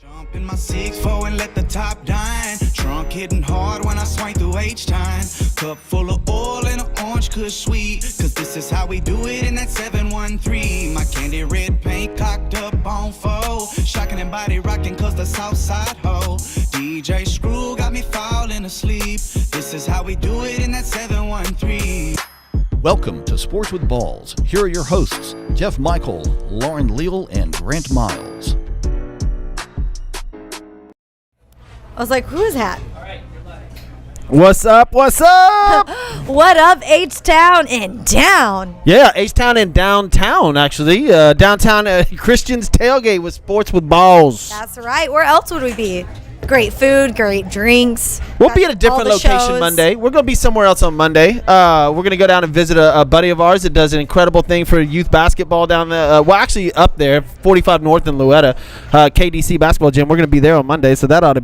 Jump in my 6'4" and let the top dine. Trunk hitting hard when I swing through H-time. Cup full of oil and an orange kush sweet. Cause this is how we do it in that 713. My candy red paint cocked up on foe. Shocking and body rocking cause the south side ho. DJ Screw got me falling asleep. This is how we do it in that 713. Welcome to Sports with Balls. Here are your hosts, Jeff Michael, Lauren Leal, and Grant Miles. I was like, who is that? What's up? What's up? What up, H-Town and down? Yeah, H-Town and downtown, actually. Downtown Christians Tailgate with Sports with Balls. That's right. Where else would we be? Great food, great drinks. We'll be at a different location shows. Monday. We're going to be somewhere else on Monday. We're going to go down and visit a buddy of ours that does an incredible thing for youth basketball down there. Well, actually up there, 45 North in Louetta, KDC basketball gym. We're going to be there on Monday, so that's going to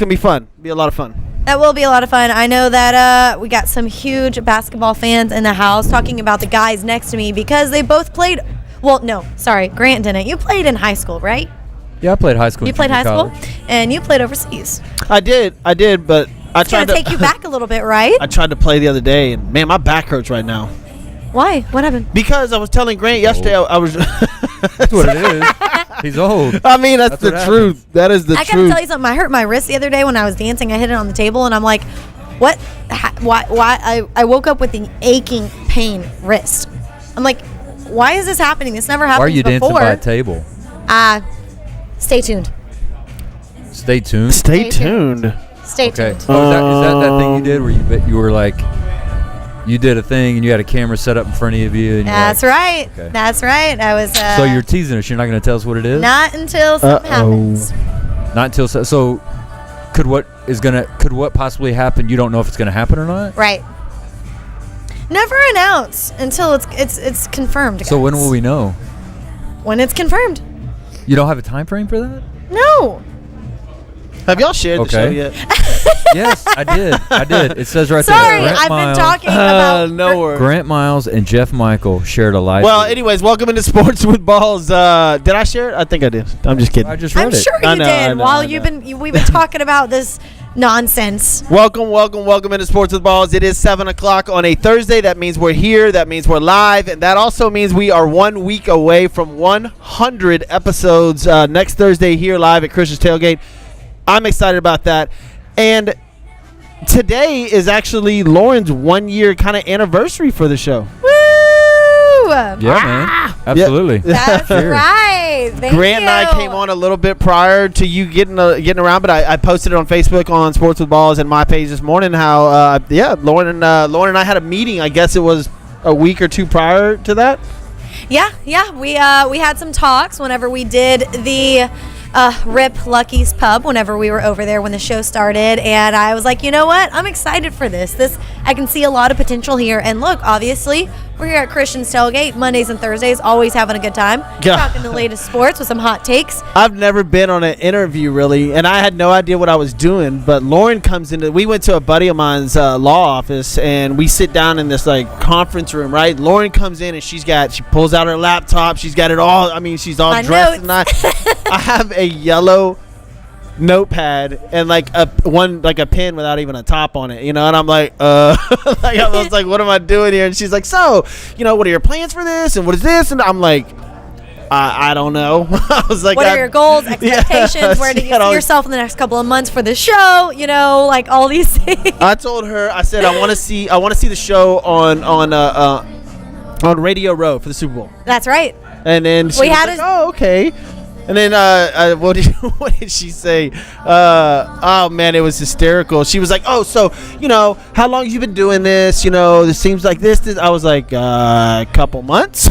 be fun. Be a lot of fun. That will be a lot of fun. I know that we got some huge basketball fans in the house talking about the guys next to me because they both played. Well, no, sorry, Grant didn't. You played in high school, right? Yeah, I played high school. You played high school, and you played overseas. I did, but It's going to take you back a little bit, right? I tried to play the other day, and man, my back hurts right now. Why? What happened? Because I was telling Grant yesterday, I was. That's what it is. He's old. I mean, that's the truth. That is the truth. I gotta tell you something. I hurt my wrist the other day when I was dancing. I hit it on the table, and I'm like, what? Why? I woke up with an aching pain wrist. I'm like, why is this happening? This never happened before. Why are you dancing by a table? Stay tuned. Stay tuned. Stay tuned. Stay Okay. tuned. Oh, is that thing you did where you were like, you did a thing and you had a camera set up in front of you? And That's right. Okay. That's right. I was. So you're teasing us. You're not going to tell us what it is? Not until something happens. Not until so. Could what possibly happen? You don't know if it's going to happen or not? Right. Never announce until it's confirmed. So guys. when will we know? When it's confirmed. You don't have a time frame for that? No. Have y'all shared the show Okay. yet? Yes, I did. It says right Sorry, there. I've been talking about. No worries. Grant Miles and Jeff Michael shared a live. Well, anyways, welcome into Sports with Balls. Did I share it? I think I did. I'm just kidding. I just read I'm it. sure you did. While we've been talking about this nonsense. Welcome into Sports with Balls. It is 7 o'clock on a Thursday. That means we're here. That means we're live. And that also means we are 1 week away from 100 episodes next Thursday here live at Christians Tailgate. I'm excited about that. And today is actually Lauren's 1 year kind of anniversary for the show. Woo! Yeah, man. Absolutely. That's right. Thank Grant you. and I came on a little bit prior to you getting around, but I posted it on Facebook on Sports with Balls and my page this morning how Lauren and I had a meeting. I guess it was a week or two prior to that. Yeah. We had some talks whenever we did the Rip Lucky's Pub whenever we were over there when the show started, and I was like, you know what? I'm excited for this. I can see a lot of potential here. And look, obviously, we're here at Christians Tailgate Mondays and Thursdays, always having a good time, talking the latest sports with some hot takes. I've never been on an interview really, and I had no idea what I was doing. But Lauren comes into. We went to a buddy of mine's law office, and we sit down in this like conference room. Right, Lauren comes in and she pulls out her laptop. She's got it all. I mean, she's all My dressed, notes. and I have a yellow notepad and like a pen without even a top on it, and I'm like I was like, what am I doing here? And she's like, so what are your plans for this and what is this? And I'm like, I don't know. I was like, what are your goals, expectations? Where do you see yourself in the next couple of months for the show? Like all these things. I told her, I said, I want to see the show on Radio Row for the Super Bowl. That's right. And then she was like, oh, okay. And then what did she say? Oh man, it was hysterical. She was like, oh, so how long have you been doing this? This seems like this. I was like, a couple months.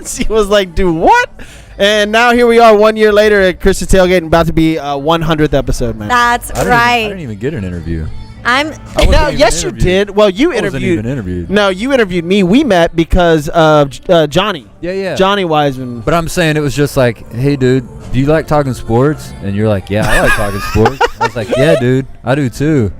She was like, do what? And now here we are 1 year later at Christians Tailgate and about to be 100th episode, man. That's right. I didn't even get an interview. Yes, you did. Well, you interviewed. No, you interviewed me. We met because of Johnny. Yeah. Johnny Wiseman. But I'm saying it was just like, hey, dude, do you like talking sports? And you're like, yeah, I like talking sports. I was like, yeah, dude, I do too.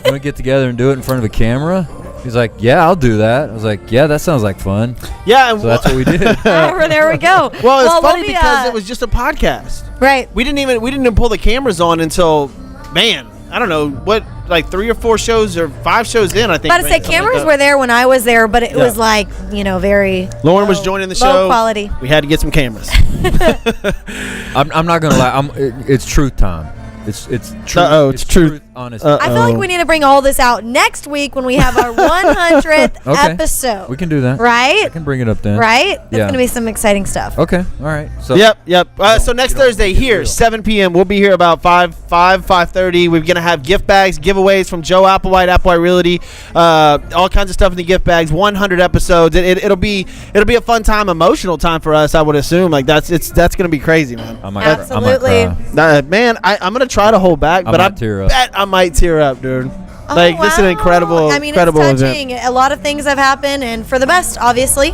Want to get together and do it in front of a camera? He's like, yeah, I'll do that. I was like, yeah, that sounds like fun. Yeah. So that's what we did. There we go. Well, it's funny because it was just a podcast. Right. We didn't even pull the cameras on until, man, I don't know what, like 3 or 4 shows or 5 shows in. I think. About to say cameras were there when I was there, but it was like very. Lauren was joining the show. Low quality. We had to get some cameras. I'm not gonna lie. It's truth time. It's truth. It's truth. Honest. I feel like we need to bring all this out next week when we have our 100th episode. We can do that. Right? I can bring it up then. Right? That's going to be some exciting stuff. Okay. All right. So. Yep. So next Thursday here, 7 p.m. We'll be here about 5:30. We're gonna have gift bags, giveaways from Joe Applewhite Realty, all kinds of stuff in the gift bags. 100 episodes. It'll be a fun time, emotional time for us. I would assume that's gonna be crazy, man. Absolutely. I might cry. Man, I'm gonna try to hold back, but I bet I might tear up, dude. This is an incredible, incredible it's touching. event. A lot of things have happened, and for the best, obviously.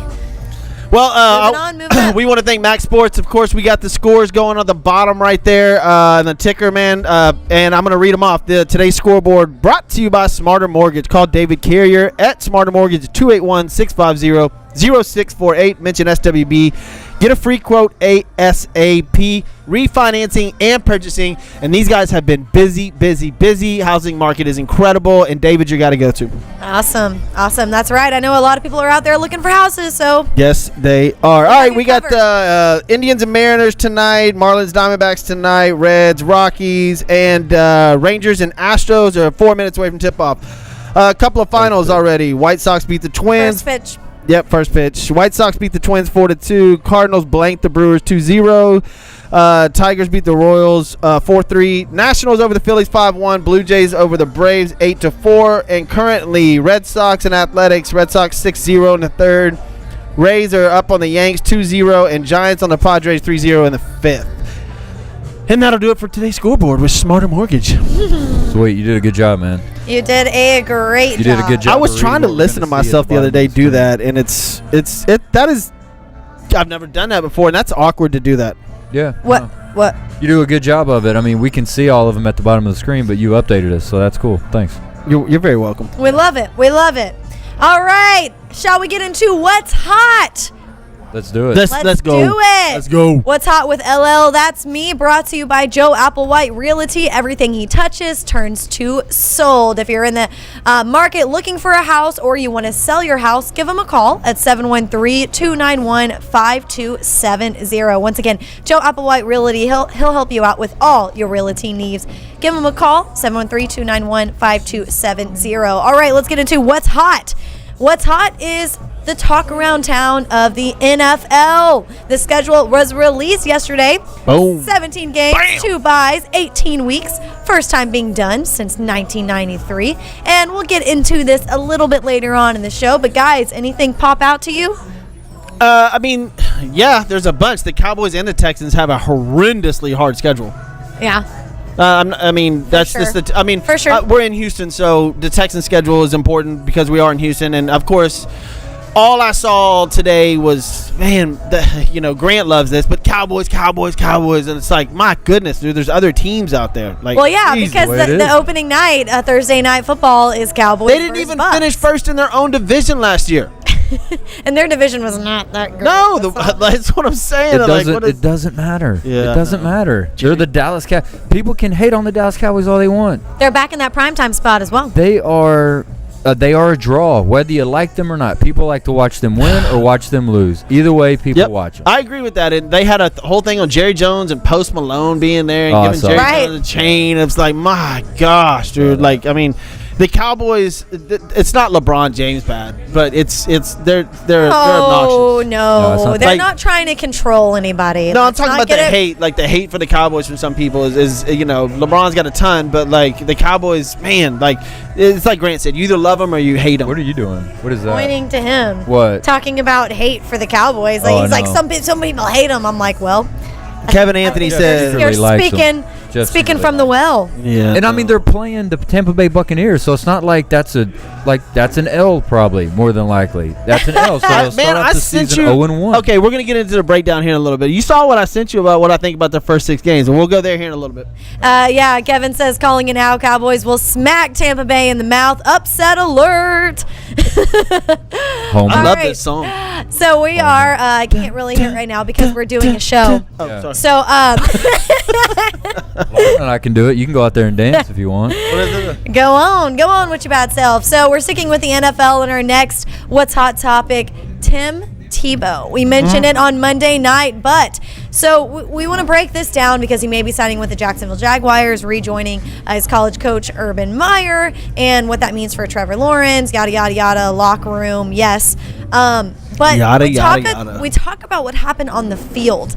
Well, moving on. We want to thank Max Sports. Of course, we got the scores going on the bottom right there, and the ticker, man. And I'm going to read them off. Today's scoreboard brought to you by Smarter Mortgage. Call David Carrier at Smarter Mortgage 281-650-0648. Mention SWB. Get a free quote ASAP. Refinancing and purchasing. And these guys have been busy. Housing market is incredible. And David, you got to go to. Awesome. That's right. I know a lot of people are out there looking for houses, so. Yes, they are. All right, we got the Indians and Mariners tonight, Marlins, Diamondbacks tonight, Reds, Rockies, and Rangers and Astros are 4 minutes away from tip-off. A couple of finals already. White Sox beat the Twins. First pitch. Yep, first pitch. White Sox beat the Twins 4-2. Cardinals blanked the Brewers 2-0. Tigers beat the Royals 4-3. Nationals over the Phillies 5-1. Blue Jays over the Braves 8-4. And currently, Red Sox and Athletics. Red Sox 6-0 in the third. Rays are up on the Yanks 2-0. And Giants on the Padres 3-0 in the fifth. And that'll do it for today's scoreboard with Smarter Mortgage. Sweet, you did a good job, man. You did a great job. You did a good job. I was trying to listen to myself the other day do that, and I've never done that before, and that's awkward to do that. Yeah. What? You do a good job of it. I mean, we can see all of them at the bottom of the screen, but you updated us, so that's cool. Thanks. You're very welcome. We love it. All right. Shall we get into what's hot? Let's do it. Let's go. Do it. Let's go. What's hot with LL? That's me. Brought to you by Joe Applewhite Realty. Everything he touches turns to sold. If you're in the market looking for a house or you want to sell your house, give him a call at 713-291-5270. Once again, Joe Applewhite Realty. He'll help you out with all your realty needs. Give him a call, 713-291-5270. All right, let's get into what's hot. What's hot is the talk around town of the NFL. The schedule was released yesterday. Boom. 17 games, 2 byes, 18 weeks. First time being done since 1993. And we'll get into this a little bit later on in the show. But guys, anything pop out to you? I mean, yeah, there's a bunch. The Cowboys and the Texans have a horrendously hard schedule. Yeah. I mean, that's sure. just For sure. we're in Houston, so the Texans schedule is important because we are in Houston, and of course, all I saw today was, man, Grant loves this, but Cowboys, and it's like, my goodness, dude, there's other teams out there. Like, well, yeah, geez, because the opening night, Thursday night football is Cowboys. They didn't even finish first in their own division last year. And their division was not that great. No, that's what I'm saying. It doesn't matter. Yeah, it doesn't matter. They're the Dallas Cowboys. People can hate on the Dallas Cowboys all they want. They're back in that primetime spot as well. They are a draw, whether you like them or not. People like to watch them win or watch them lose. Either way, people watch them. I agree with that. And they had a whole thing on Jerry Jones and Post Malone being there and giving Jerry Jones a chain. It's like, my gosh, dude. Yeah. Like, I mean, the Cowboys, it's not LeBron James bad, but they're obnoxious. No, they're not trying to control anybody. No, I'm talking about the hate, like the hate for the Cowboys from some people is LeBron's got a ton, but like the Cowboys, man, like it's like Grant said, you either love them or you hate them. What are you doing? What is that? Pointing to him. What? Talking about hate for the Cowboys. Like, like some people hate them. I'm like, well. Kevin Anthony says you're speaking from the well. Yeah. And I mean, they're playing the Tampa Bay Buccaneers, so it's not like that's an L probably, more than likely. That's an L. So they'll start off the season 0-1. Okay, we're going to get into the breakdown here in a little bit. You saw what I sent you about what I think about the first 6 games, and we'll go there here in a little bit. Yeah, Kevin says calling it now, Cowboys will smack Tampa Bay in the mouth. Upset alert. Home. I All love right. this song. So we are. I can't really hear it right now because we're doing a show. Oh, Yeah. sorry. So And I can do it. You can go out there and dance if you want. What is it? go on with your bad self. So we're sticking with the NFL in our next What's Hot topic. Tim Tebow. We mentioned it on Monday night, but so we want to break this down because he may be signing with the Jacksonville Jaguars, rejoining his college coach Urban Meyer, and what that means for Trevor Lawrence, yada yada yada, locker room, yes. But Yada, we yada, talk, yada. we talk about what happened on the field.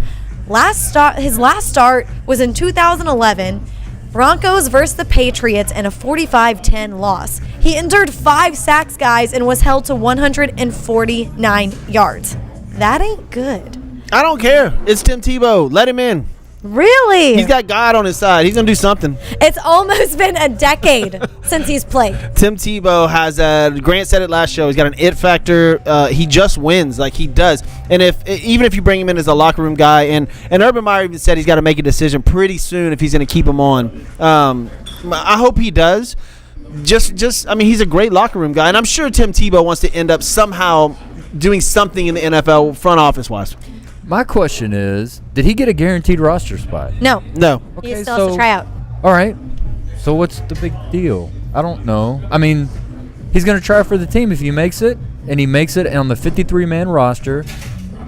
His last start was in 2011. Broncos versus the Patriots in a 45-10 loss. He endured 5 sacks, guys, and was held to 149 yards. That ain't good. I don't care. It's Tim Tebow. Let him in. Really? He's got God on his side. He's going to do something. It's almost been a decade since he's played. Tim Tebow has Grant said it last show. He's got an it factor. He just wins like he does. And even if you bring him in as a locker room guy, and Urban Meyer even said he's got to make a decision pretty soon if he's going to keep him on. I hope he does. I mean, he's a great locker room guy, and I'm sure Tim Tebow wants to end up somehow doing something in the NFL front office wise. My question is, did he get a guaranteed roster spot? No. No. He still has to try out. All right. So what's the big deal? I don't know. I mean, he's going to try for the team if he makes it, and he makes it on the 53-man roster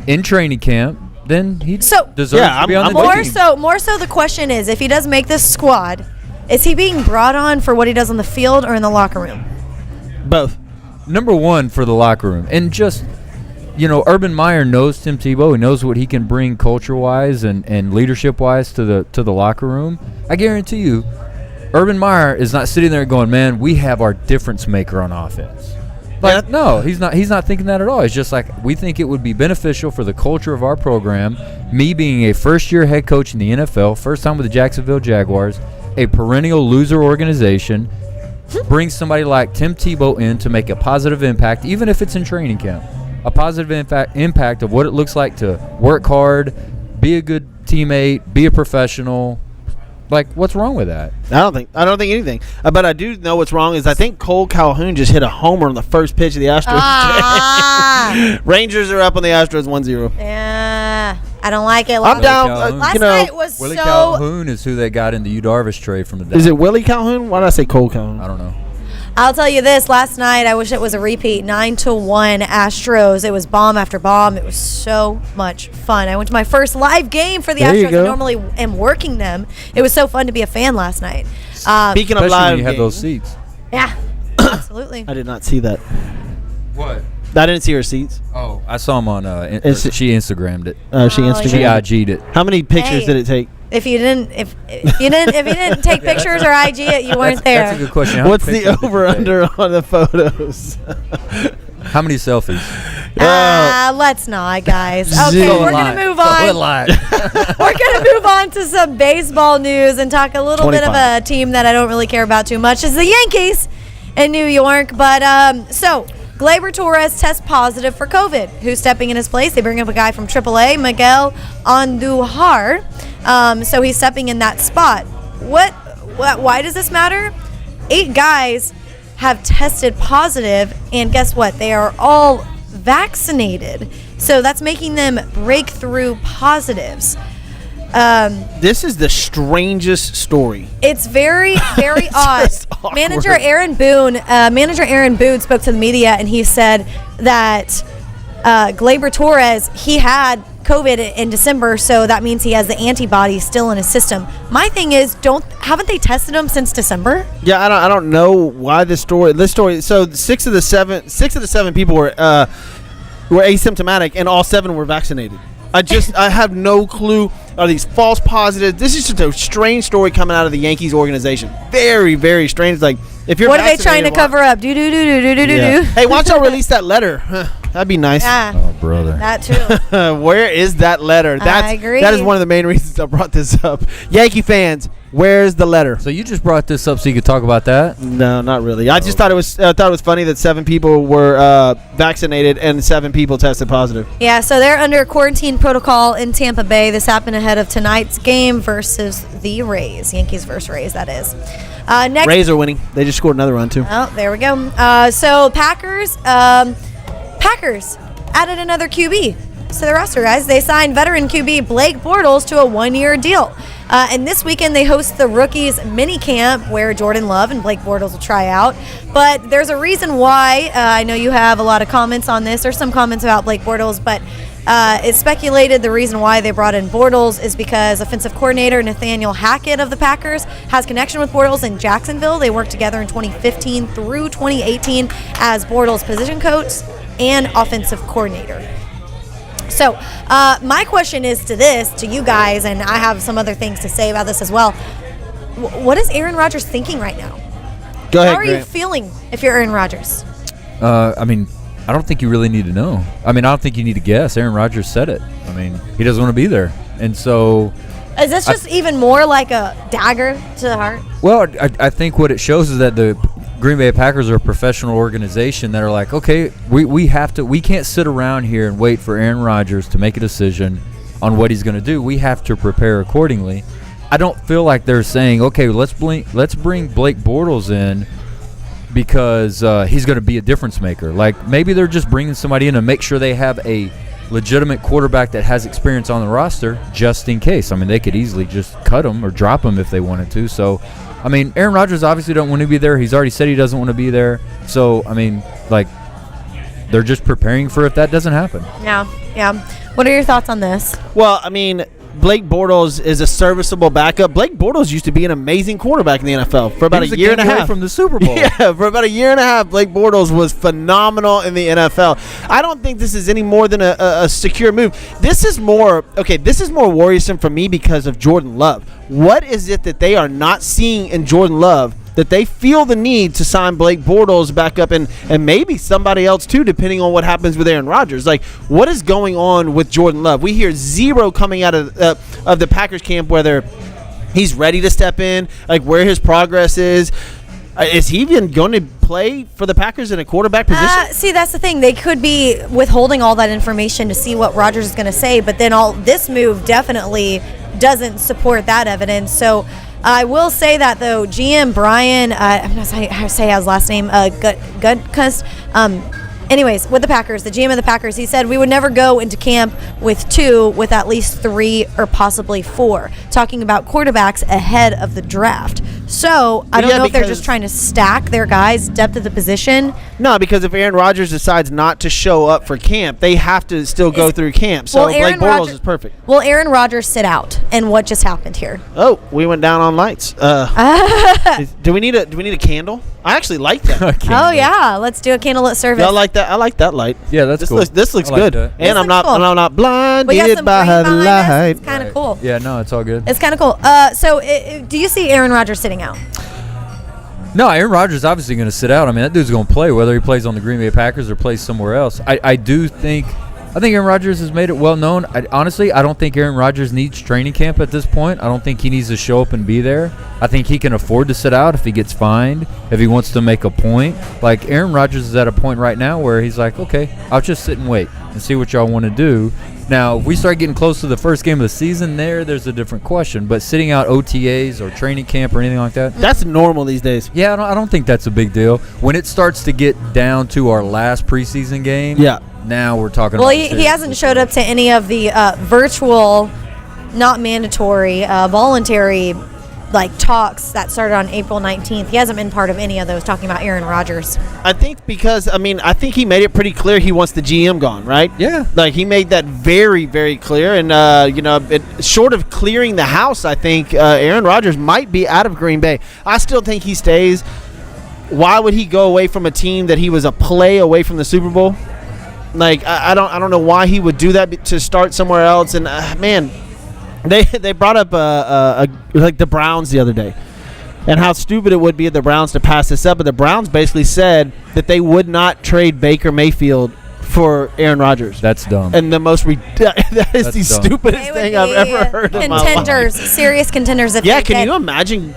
in training camp. Then he deserves to be on the team. More so, the question is, if he does make this squad, is he being brought on for what he does on the field or in the locker room? Both. Number one for the locker room, and just. Urban Meyer knows Tim Tebow. He knows what he can bring culture-wise and leadership-wise to the locker room. I guarantee you, Urban Meyer is not sitting there going, "Man, we have our difference maker on offense." Like, no, he's not. He's not thinking that at all. It's just like, we think it would be beneficial for the culture of our program. Me being a first-year head coach in the NFL, first time with the Jacksonville Jaguars, a perennial loser organization, bring somebody like Tim Tebow in to make a positive impact, even if it's in training camp. A positive impact of what it looks like to work hard, be a good teammate, be a professional. Like, what's wrong with that? I don't think anything. But I do know what's wrong is I think Cole Calhoun just hit a homer on the first pitch of the Astros. Rangers are up on the Astros 1-0. Yeah, I don't like it. I'm down. Last night was Willie so. Calhoun is who they got in the Yu Darvish trade from the Dodgers. Is it Willie Calhoun? Why did I say Cole Calhoun? I don't know. I'll tell you this. Last night, I wish it was a repeat. 9-1 Astros. It was bomb after bomb. It was so much fun. I went to my first live game for the There you Astros. go. I normally am working them. It was so fun to be a fan last night. Speaking of Especially live when you have games, those seats. Yeah, absolutely. I did not see that. What? I didn't see her seats. Oh, I saw him on. She Instagrammed it. She Oh, Instagrammed. She yeah. IG'd it. How many pictures Hey. did it take? If you didn't take pictures or IG it, you weren't there. That's a good question. How many What's the pictures did you over take? under on the photos? How many selfies? Let's not, guys. Okay, Zero. we're gonna move on. We're gonna move on to some baseball news and talk a little bit of 25. a team that I don't really care about too much. Is the Yankees in New York. But so Gleyber Torres tests positive for COVID. Who's stepping in his place? They bring up a guy from AAA, Miguel Andujar. So he's stepping in that spot. Why does this matter? 8 guys have tested positive, and guess what? They are all vaccinated. So that's making them breakthrough positives. This is the strangest story. It's very, very odd. just awkward. Manager Aaron Boone spoke to the media, and he said that Gleyber Torres, he had COVID in December, so that means he has the antibodies still in his system. My thing is, haven't they tested him since December? Yeah, I don't know why this story. So 6 of the 7 people were asymptomatic, and all 7 were vaccinated. I have no clue. Are these false positives? This is just a strange story coming out of the Yankees organization. Very, very strange. Like, if you're What are they trying to vaccinated, cover up? Do. Yeah. Hey, why don't y'all release that letter? That'd be nice. Yeah, Oh, brother. that too. Where is that letter? I agree. That is one of the main reasons I brought this up. Yankee fans, Where's the letter? So you just brought this up so you could talk about that? No, not really. I just thought it was funny that 7 people were vaccinated and 7 people tested positive. Yeah, so they're under quarantine protocol in Tampa Bay. This happened ahead of tonight's game versus the Rays. Yankees versus Rays, that is. Next, Rays are winning. They just scored another run too. oh, there we go. So Packers added another QB to the roster, guys. They signed veteran QB Blake Bortles to a 1-year deal. And this weekend they host the rookies mini camp where Jordan Love and Blake Bortles will try out. But there's a reason why. I know you have a lot of comments on this. There's some comments about Blake Bortles, but it's speculated the reason why they brought in Bortles is because offensive coordinator Nathaniel Hackett of the Packers has connection with Bortles in Jacksonville. They worked together in 2015 through 2018 as Bortles' position coach and offensive coordinator. So my question is to you guys, and I have some other things to say about this as well. What is Aaron Rodgers thinking right now? Go ahead, How are you Grant. feeling if you're Aaron Rodgers? I mean, I don't think you really need to know. I mean, I don't think you need to guess. Aaron Rodgers said it. I mean, he doesn't want to be there. And so... Is this just even more like a dagger to the heart? Well, I think what it shows is that the Green Bay Packers are a professional organization that are like, okay, we can't sit around here and wait for Aaron Rodgers to make a decision on what he's going to do. We have to prepare accordingly. I don't feel like they're saying, okay, let's bring Blake Bortles in because he's going to be a difference maker. Like maybe they're just bringing somebody in to make sure they have a legitimate quarterback that has experience on the roster just in case. I mean, they could easily just cut him or drop him if they wanted to. So, I mean, Aaron Rodgers obviously don't want to be there. He's already said he doesn't want to be there. So, I mean, like, they're just preparing for if that doesn't happen. Yeah. What are your thoughts on this? Well, I mean, Blake Bortles is a serviceable backup. Blake Bortles used to be an amazing quarterback in the NFL for about a year and a half. From the Super Bowl. Yeah, for about a year and a half, Blake Bortles was phenomenal in the NFL. I don't think this is any more than a secure move. This is more worrisome for me because of Jordan Love. What is it that they are not seeing in Jordan Love that they feel the need to sign Blake Bortles back up and maybe somebody else too, depending on what happens with Aaron Rodgers? Like, what is going on with Jordan Love? We hear zero coming out of the Packers camp, whether he's ready to step in, like where his progress is. Is he even going to play for the Packers in a quarterback position? See, that's the thing. They could be withholding all that information to see what Rodgers is going to say, but then this move definitely doesn't support that evidence. So I will say that, though, GM Brian, I'm not saying how to say his last name, Gudkust, anyways, with the Packers, the GM of the Packers, he said we would never go into camp with 2, with at least 3 or possibly 4, talking about quarterbacks ahead of the draft. So I don't know if they're just trying to stack their guys' depth of the position. No, because if Aaron Rodgers decides not to show up for camp, they have to still go through camp. So Blake Bortles is perfect. Will Aaron Rodgers sit out? And what just happened here? Oh, we went down on lights. Do we need a candle? I actually like that. Oh yeah, let's do a candlelit service. I like that. I like that light. Yeah, that's cool. This looks like good. that. And I'm not blinded We got some by green the behind us. light. It's kind of cool. Yeah, no, it's all good. It's kind of cool. So do you see Aaron Rodgers sitting out? No, Aaron Rodgers is obviously going to sit out. I mean, that dude's going to play whether he plays on the Green Bay Packers or plays somewhere else. I think Aaron Rodgers has made it well known. Honestly, I don't think Aaron Rodgers needs training camp at this point. I don't think he needs to show up and be there. I think he can afford to sit out if he gets fined, if he wants to make a point. Like, Aaron Rodgers is at a point right now where he's like, okay, I'll just sit and wait and see what y'all want to do. Now, if we start getting close to the first game of the season there's a different question. But sitting out OTAs or training camp or anything like that, that's normal these days. Yeah, I don't think that's a big deal. When it starts to get down to our last preseason game, yeah, now we're talking well, about he hasn't showed up to any of the virtual, not mandatory, voluntary talks that started on April 19th. He hasn't been part of any of those talking about Aaron Rodgers. I think because, I think he made it pretty clear he wants the GM gone, right? Yeah. Like, he made that very, very clear. And, short of clearing the house, I think Aaron Rodgers might be out of Green Bay. I still think he stays. Why would he go away from a team that he was a play away from the Super Bowl? Like, I don't know why he would do that to start somewhere else. And, man, they brought up the Browns the other day and how stupid it would be of the Browns to pass this up. But the Browns basically said that they would not trade Baker Mayfield for Aaron Rodgers. That's dumb. And the most that is That's the dumb. stupidest They would thing I've be ever heard in my life. contenders, serious contenders. If Yeah, they can did. you imagine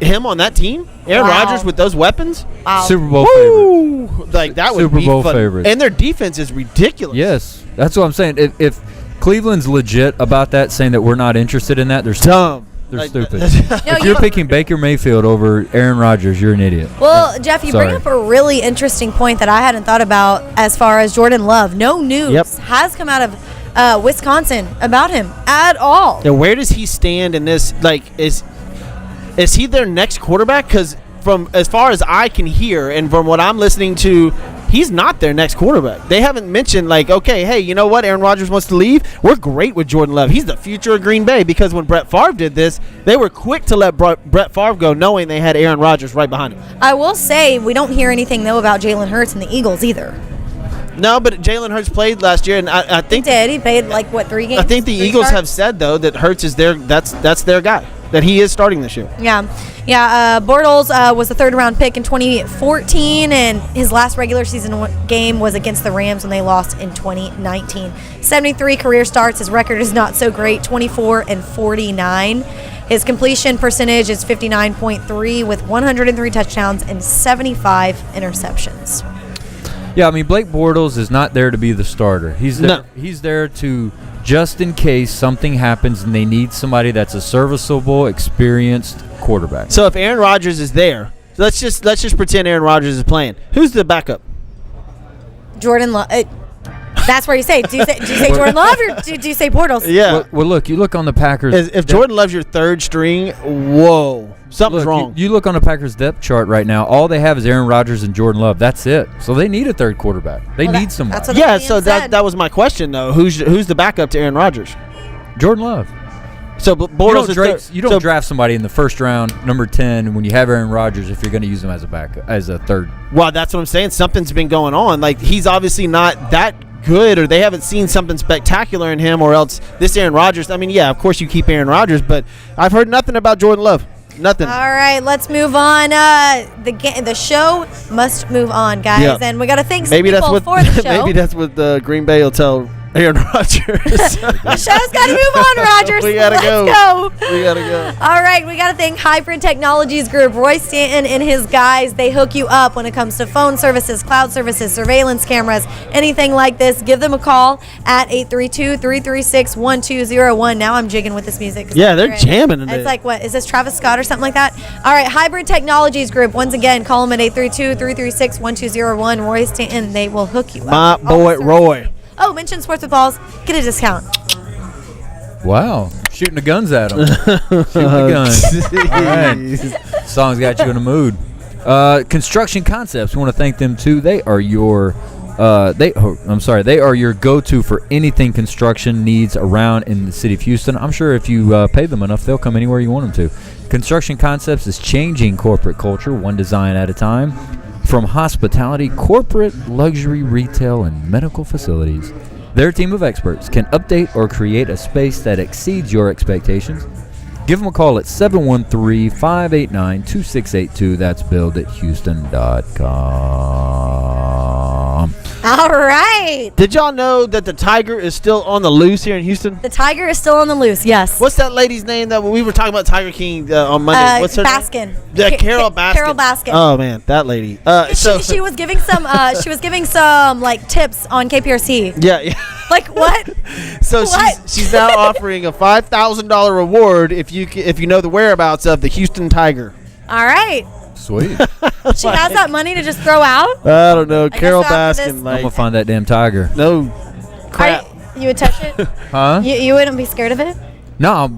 him on that team? Aaron Wow. Rodgers with those weapons? Wow. Super Bowl favorite. Woo! Like that would Super be Bowl fun. favorite. And their defense is ridiculous. Yes, that's what I'm saying. If Cleveland's legit about that, saying that we're not interested in that, they're Dumb. They're Like, stupid. No, If you're picking Baker Mayfield over Aaron Rodgers, you're an idiot. Well, Jeff, you bring Sorry. up a really interesting point that I hadn't thought about as far as Jordan Love. No news Yep. has come out of Wisconsin about him at all. Now, where does he stand in this? Like, is he their next quarterback? Because from as far as I can hear and from what I'm listening to, he's not their next quarterback. They haven't mentioned like, okay, hey, you know what? Aaron Rodgers wants to leave. We're great with Jordan Love. He's the future of Green Bay. Because when Brett Favre did this, they were quick to let Brett Favre go, knowing they had Aaron Rodgers right behind him. I will say we don't hear anything though about Jalen Hurts and the Eagles either. No, but Jalen Hurts played last year, and I He think did. He played like what, 3 games? I think the 3 Eagles starts? have said though that Hurts is that's their guy, that he is starting this year. Yeah. Bortles was the 3rd round pick in 2014, and his last regular season game was against the Rams when they lost in 2019. 73 career starts. His record is not so great, 24-49. His completion percentage is 59.3 with 103 touchdowns and 75 interceptions. Yeah, I mean Blake Bortles is not there to be the starter. He's there, No. he's there to just in case something happens and they need somebody that's a serviceable, experienced quarterback. So if Aaron Rodgers is there, let's just pretend Aaron Rodgers is playing. Who's the backup? Jordan Love. That's where you say. Do you say Jordan Love or do you say Bortles? Yeah. Well, look, you look on the Packers. If Jordan Love's your 3rd string, whoa, something's Look, wrong. You look on the Packers depth chart right now. All they have is Aaron Rodgers and Jordan Love. That's it. So they need a 3rd quarterback. They Well, need somebody. that's what Yeah, being so said. that was my question though. Who's the backup to Aaron Rodgers? Jordan Love. So Bortles You don't draft somebody in the 1st round, number 10, when you have Aaron Rodgers if you're going to use him as a backup, as a 3rd. Well, that's what I'm saying. Something's been going on. Like he's obviously not that good, or they haven't seen something spectacular in him, or else this Aaron Rodgers. I mean, yeah, of course you keep Aaron Rodgers, but I've heard nothing about Jordan Love. Nothing. All right, let's move on. The show must move on, guys, Yeah. and we got to thank some Maybe that's people what for the show. maybe that's what Green Bay will tell Aaron Rodgers. The show's got to move on, Rogers. We gotta Let's go. go. We gotta go. All right, we got to thank Hybrid Technologies Group. Roy Stanton and his guys, they hook you up when it comes to phone services, cloud services, surveillance cameras, anything like this. Give them a call at 832-336-1201. Now I'm jigging with this music. Yeah, they're jamming in It's it. like, what, is this Travis Scott or something like that? All right, Hybrid Technologies Group. Once again, call them at 832-336-1201. Roy Stanton, they will hook you up. My All boy the services. Roy. Oh, mention Sports with Balls. Get a discount. Wow. Shooting the guns at him. Shooting the guns. All right. Song's got you in a mood. Construction Concepts. We want to thank them too. They are your they are your go-to for anything construction needs around in the city of Houston. I'm sure if you pay them enough, they'll come anywhere you want them to. Construction Concepts is changing corporate culture one design at a time. From hospitality, corporate, luxury, retail, and medical facilities, their team of experts can update or create a space that exceeds your expectations. Give them a call at 713-589-2682. That's buildathouston.com. All right. Did y'all know that the Tiger is still on the loose here in Houston? The Tiger is still on the loose, yes. What's that lady's name that we were talking about Tiger King on Monday? What's her Baskin. name? Yeah, Carol Baskin. Carol Baskin. Oh man, that lady. She was giving some like tips on KPRC. Yeah. Like what? So What? she's now offering a $5,000 reward if you know the whereabouts of the Houston Tiger. All right. Sweet. She has that money to just throw out. I don't know, guess Carol after this- Baskin. I'm Like going to find that damn tiger. no crap. You would touch it? Huh? You wouldn't be scared of it? No.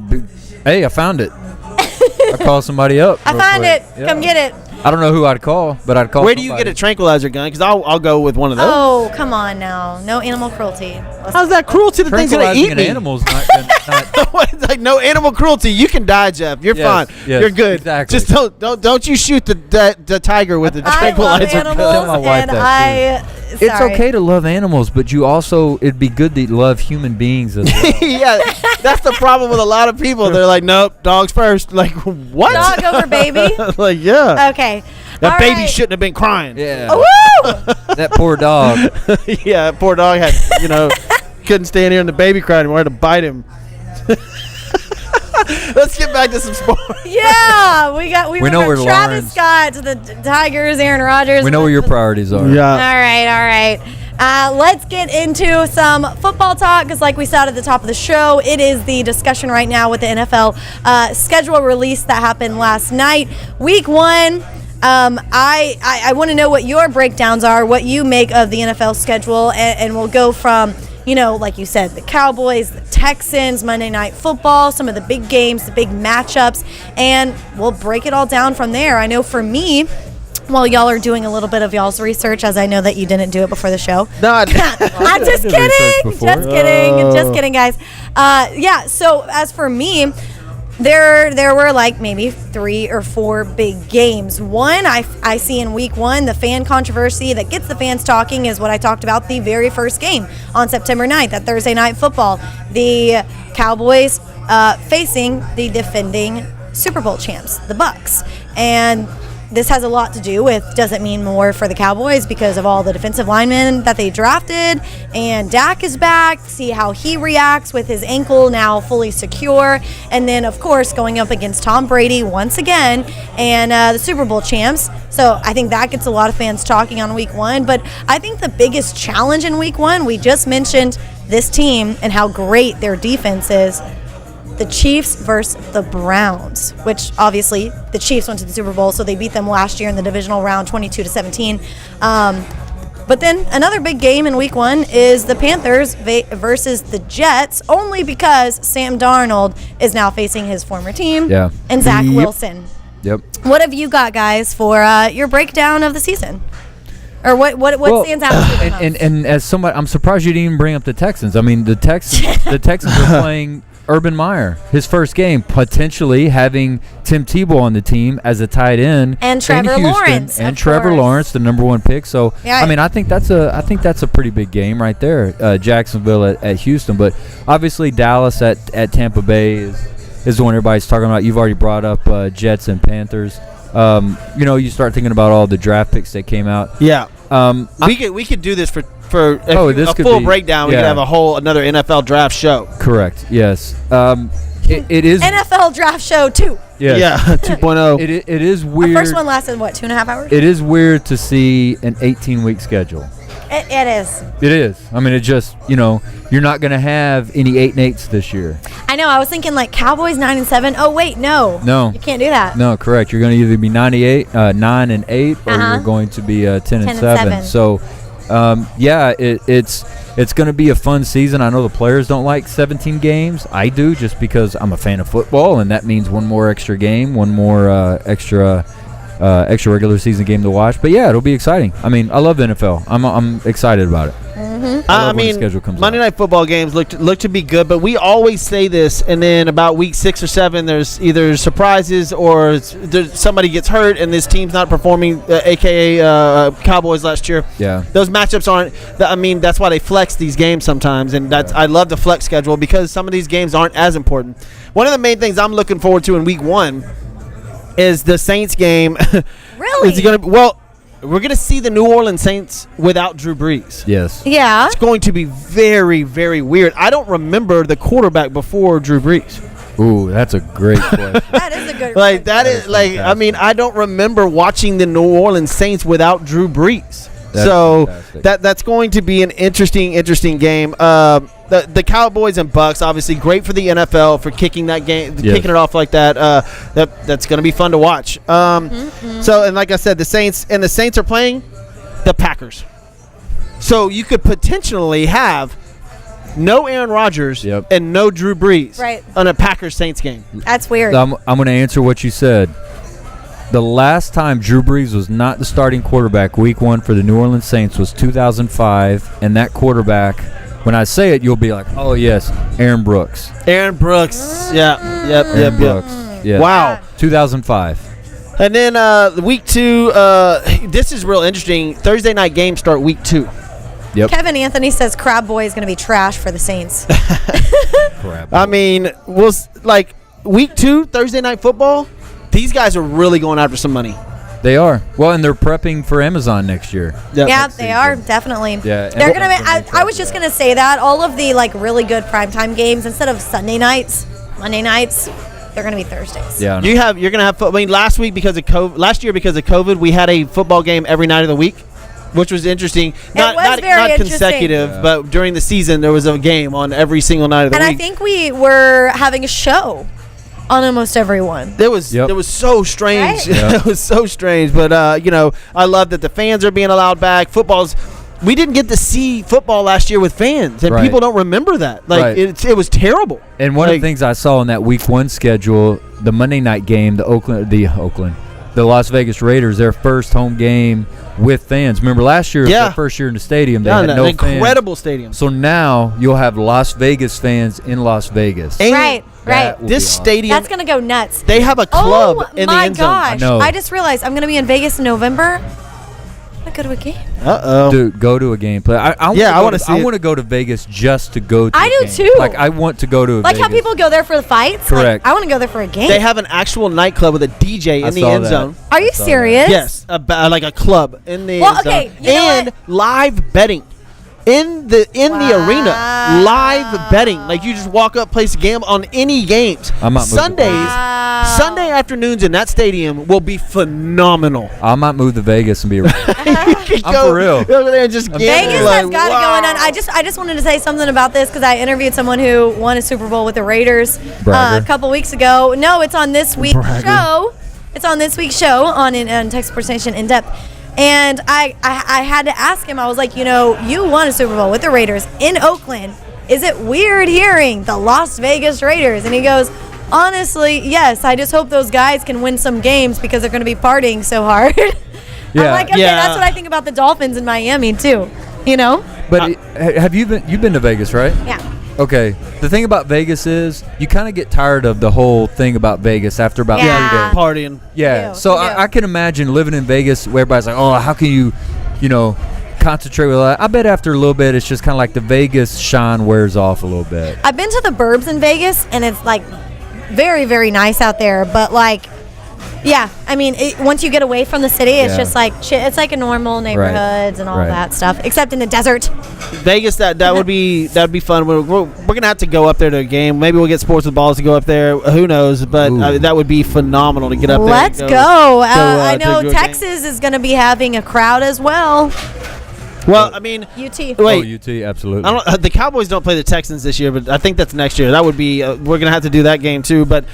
Hey, I found it. I call somebody up. I real found quick. it. Yeah. Come get it. I don't know who I'd call, but I'd call Where do you somebody. get a tranquilizer gun? Because I'll go with one of those. Oh, come on now. No animal cruelty. How's that cruelty? The thing's gonna Tranquilizing eat an me. animal's not It's like no animal cruelty. You can die, Jeff. You're Yes, fine. yes, You're good. exactly. Just don't you shoot the tiger with the I love tranquilizer Tell my animals, wife and that, It's sorry. okay to love animals, but it'd be good to love human beings as well. Yeah, that's the problem with a lot of people. They're like, nope, dogs first. Like what? Dog over baby. Like yeah. Okay. That All baby right. shouldn't have been crying. Yeah. Woo! That poor dog. Yeah, poor dog had, couldn't stand here and the baby cried and wanted to bite him. Let's get back to some sports. Yeah, we went know from where Travis Scott to the Tigers, Aaron Rodgers. We know where your priorities are. All right. Let's get into some football talk because, like we said at the top of the show, it is the discussion right now with the NFL schedule release that happened last night. Week 1. I want to know what your breakdowns are, what you make of the NFL schedule, and we'll go from, like you said, the Cowboys, the Texans, Monday Night Football, some of the big games, the big matchups, and we'll break it all down from there. I know for me, while y'all are doing a little bit of y'all's research, as I know that you didn't do it before the show. No, I'm just did research kidding. before. Just kidding, guys. So as for me, there were like maybe 3 or 4 big games. One, I see in week 1, the fan controversy that gets the fans talking is what I talked about, the very first game on September 9th, that Thursday Night Football. The Cowboys facing the defending Super Bowl champs, the Bucs. And this has a lot to do with, does it mean more for the Cowboys because of all the defensive linemen that they drafted, and Dak is back, see how he reacts with his ankle now fully secure, and then of course going up against Tom Brady once again and the Super Bowl champs. So I think that gets a lot of fans talking on week 1, but I think the biggest challenge in week 1, we just mentioned this team and how great their defense is. The Chiefs versus the Browns, which obviously the Chiefs went to the Super Bowl, so they beat them last year in the divisional round 22-17. But then another big game in week 1 is the Panthers versus the Jets, only because Sam Darnold is now facing his former team and Zach Wilson. Yep. What have you got, guys, for your breakdown of the season? Or what stands out to you the most? And as somebody, I'm surprised you didn't even bring up the Texans. I mean, the Texans are playing Urban Meyer, his first game, potentially having Tim Tebow on the team as a tight end, and Trevor in Houston, Lawrence, and Trevor Lawrence, the number 1 pick. So yeah. I mean, I think that's a pretty big game right there. Jacksonville at Houston, but obviously Dallas at Tampa Bay is the one everybody's talking about. You've already brought up Jets and Panthers. You start thinking about all the draft picks that came out. Yeah. We could do this for this a could full be, breakdown. We could have another NFL draft show. Correct. Yes. It is NFL draft show 2. Yes. Yeah. 2.0. It is weird. The first one lasted 2.5 hours? It is weird to see an 18-week schedule. It is. It is. I mean, it just, you're not going to have any 8-8s this year. I know. I was thinking like Cowboys 9-7. Oh wait, no. No. You can't do that. No, correct. You're going to either be 9-8, or you're going to be 10-7. So, it's going to be a fun season. I know the players don't like 17 games. I do, just because I'm a fan of football, and that means one more extra game, one more extra regular season game to watch. But yeah, it'll be exciting. I mean, I love the NFL. I'm excited about it. I mean, Monday Night Football games look to be good, but we always say this, and then about week 6 or 7, there's either surprises or somebody gets hurt, and this team's not performing, a.k.a. Cowboys last year. Yeah. Those matchups aren't – I mean, that's why they flex these games sometimes, and I love the flex schedule because some of these games aren't as important. One of the main things I'm looking forward to in week 1 is the Saints game. Really? Is it going to – we're going to see the New Orleans Saints without Drew Brees. Yes. Yeah. It's going to be very, very weird. I don't remember the quarterback before Drew Brees. Ooh, that's a great question. That is a good Like, that is like, fantastic. I mean, I don't remember watching the New Orleans Saints without Drew Brees. That's going to be an interesting game. The Cowboys and Bucks, obviously great for the NFL for kicking that game, kicking it off like that. That's going to be fun to watch. So, and like I said, the Saints are playing the Packers. So you could potentially have no Aaron Rodgers and no Drew Brees on a Packers-Saints game. That's weird. I'm going to answer what you said. The last time Drew Brees was not the starting quarterback week 1 for the New Orleans Saints was 2005, and that quarterback, when I say it, you'll be like, oh, yes, Aaron Brooks. Aaron Brooks. Yep. Brooks. Yeah. Wow. 2005. And then week 2, this is real interesting. Thursday night games start week 2. Yep. Kevin Anthony says Crab Boy is going to be trash for the Saints. I mean, week 2, Thursday night football, these guys are really going after some money. They are. Well, and they're prepping for Amazon next year. Yeah, they are definitely. Yeah, they're gonna. I was just gonna say that all of the like really good primetime games instead of Sunday nights, Monday nights, they're gonna be Thursdays. Yeah. You're gonna have. I mean, last year because of COVID, we had a football game every night of the week, which was interesting. Not very consecutive, interesting. but during the season there was a game on every single night of the And week. I think we were having a show on almost everyone. It was so strange. Right? Yep. It was so strange, but I love that the fans are being allowed back. We didn't get to see football last year with fans, and Right. people don't remember that. Like Right. it was terrible. And one of the things I saw in that Week 1 schedule, the Monday night game, the Las Vegas Raiders, their first home game with fans. Remember last year, their first year in the stadium, they had no an fans. incredible stadium. So now you'll have Las Vegas fans in Las Vegas. And Right. That will this be awesome. stadium, That's gonna go nuts. they have a club in the my end zone. gosh! I know. I just realized I'm gonna be in Vegas in November. I'm gonna go to a game. Uh-oh. Dude, go to a game. I wanna see it. want to go to Vegas just to go to I a do game. too. Like, I want to go to a Like Vegas. how people go there for the fights. Correct. Like, I want to go there for a game. They have an actual nightclub with a DJ I in the saw end that. zone. Are you saw that. serious? Yes, like a club in the Well, end zone. okay, you know and what? live betting in the arena. Live betting, like you just walk up, place a game on any games. I might move to Sundays, Wow. Sunday afternoons in that stadium will be phenomenal. I might move to Vegas and be around. You could I'm go for real. over there and just gamble. Vegas like, has got it wow. going on. I just wanted to say something about this because I interviewed someone who won a Super Bowl with the Raiders Bragger. a couple weeks ago. No, it's on this week's Bragger. show. It's on this week's show on Texas Sports Nation In Depth. And I had to ask him, I was like, you won a Super Bowl with the Raiders in Oakland. Is it weird hearing the Las Vegas Raiders? And he goes, honestly, yes. I just hope those guys can win some games because they're going to be partying so hard. I'm Yeah. like, okay, Yeah. that's what I think about the Dolphins in Miami too. But have you been? You've been to Vegas, right? Yeah. Okay. The thing about Vegas is you kind of get tired of the whole thing about Vegas after about Yeah. 3 days. Partying. Yeah. You do, So you do. I can imagine living in Vegas where everybody's like, oh, how can you concentrate with that? I bet after a little bit, it's just kind of like the Vegas shine wears off a little bit. I've been to the burbs in Vegas, and it's like very, very nice out there. But like, yeah, I mean, once you get away from the city, it's Yeah. just like it's like a normal neighborhoods and all Right. that stuff, except in the desert. Vegas, that would be fun. We're gonna have to go up there to a game. Maybe we'll get Sports with Balls to go up there. Who knows? But Ooh. that would be phenomenal to get up Let's there. go. I to know go Texas is going to be having a crowd as well. Well, I mean, UT. wait. Oh, UT, absolutely. The Cowboys don't play the Texans this year, but I think that's next year. That would be we're gonna have to do that game too. But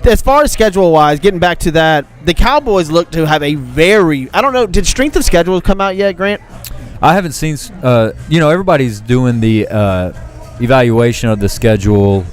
as far as schedule wise, getting back to that, the Cowboys look to have a very I don't know. Did strength of schedule come out yet, Grant? I haven't seen. Everybody's doing the evaluation of the schedule.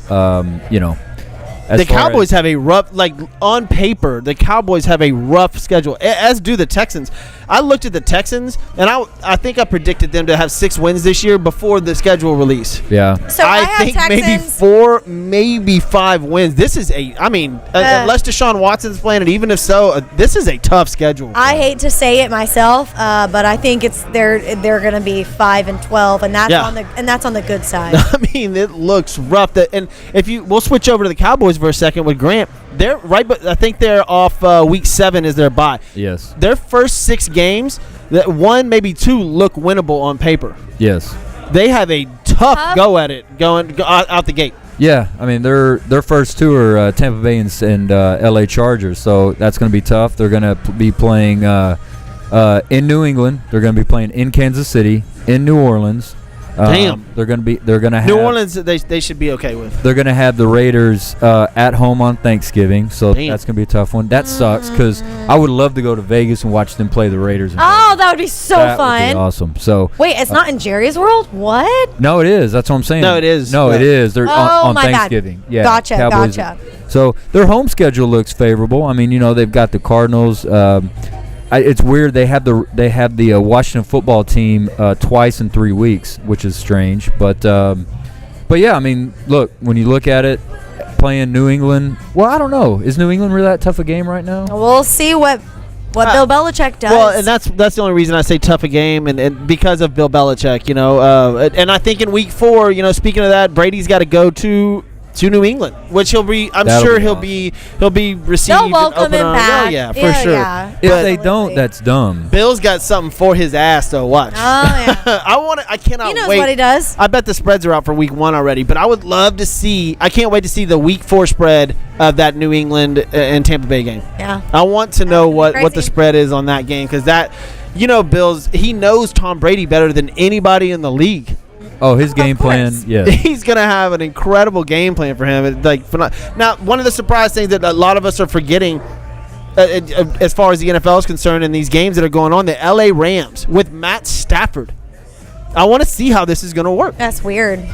As The far Cowboys as- have a rough, like on paper, the Cowboys have a rough schedule, as do the Texans. I looked at the Texans, and I think I predicted them to have 6 wins this year before the schedule release. Yeah. So I have think Texans. maybe 4, maybe 5 wins. This is unless Deshaun Watson's playing it, even if so, this is a tough schedule. I hate to say it myself, but I think they're going to be 5-12, and that's on the good side. I mean, it looks rough. And we'll switch over to the Cowboys for a second with Grant. They're right, but I think they're off week 7 is their bye. Yes. Their first 6 games, that 1 maybe 2 look winnable on paper. Yes. They have a tough go at it going out the gate. Yeah, I mean their first 2 are Tampa Bay and L.A. Chargers, so that's going to be tough. They're going to be playing in New England. They're going to be playing in Kansas City, in New Orleans. Damn. They're going to have New Orleans, they should be okay with. They're going to have the Raiders at home on Thanksgiving, so Damn. that's going to be a tough one. That sucks because I would love to go to Vegas and watch them play the Raiders. in Oh, that would be so That would fun. be awesome. So Wait, it's not in Jerry's World? What? no, it is. That's what I'm saying. No, it is. No, it Yeah. is. They're Oh, on my bad. Thanksgiving. Yeah, Gotcha, Cowboys. gotcha. So their home schedule looks favorable. I mean, they've got the Cardinals. It's weird. They have the Washington football team twice in 3 weeks, which is strange. But yeah, I mean, look, when you look at it, playing New England. Well, I don't know. Is New England really that tough a game right now? We'll see what Bill Belichick does. Well, and that's the only reason I say tough a game, and because of Bill Belichick, and I think in week 4, speaking of that, Brady's got to go to to New England, which he'll be. I'm That'll sure be he'll be received. They'll welcome in open him arms. back. Oh yeah, for Yeah, sure. yeah. If But they don't, that's dumb. Bill's got something for his ass though. Watch. Oh, yeah. I cannot He knows wait. what he does. I bet the spreads are out for week 1 already, but I would love to see. I can't wait to see the week 4 spread of that New England and Tampa Bay game. Yeah. I want to know what the crazy. spread is on that game, because that, Bills, he knows Tom Brady better than anybody in the league. Oh, his game plan, course. yeah. He's gonna have an incredible game plan for him. Now, one of the surprise things that a lot of us are forgetting, as far as the NFL is concerned, in these games that are going on, the LA Rams with Matt Stafford. I want to see how this is going to work. That's weird.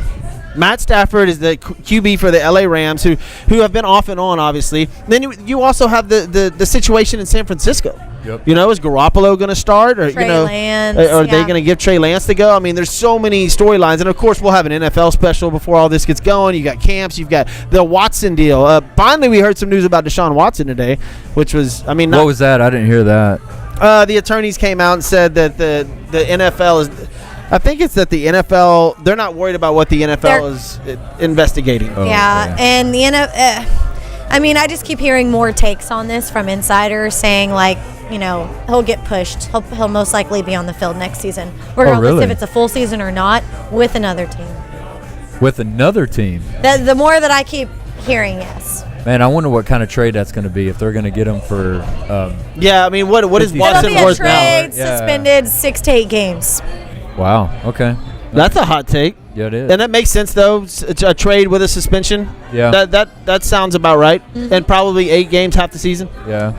Matt Stafford is the QB for the LA Rams, who have been off and on, obviously. Then you also have the situation in San Francisco. Yep. Is Garoppolo going to start, or Trey Lance, are they yeah. going to give Trey Lance to go? I mean, there's so many storylines, and of course, we'll have an NFL special before all this gets going. You got camps, you've got the Watson deal. Finally, we heard some news about Deshaun Watson today, which was, what was that? I didn't hear that. The attorneys came out and said that the NFL is. I think it's that the NFL, they're not worried about what the NFL is investigating. Oh, Yeah, okay. and the NFL. I just keep hearing more takes on this from insiders saying, like, he'll get pushed. He'll most likely be on the field next season, regardless really? if it's a full season or not, with another team. With another team. The more that I keep hearing, yes. Man, I wonder what kind of trade that's going to be if they're going to get him for. Yeah, I mean, what is 50 It'll Watson be a worth now? trade, Yeah. suspended 6 to 8 games. Wow. Okay. That's a hot take. Yeah, it is. And that makes sense, though. A trade with a suspension. Yeah. That sounds about right. And probably 8 games, half the season. Yeah.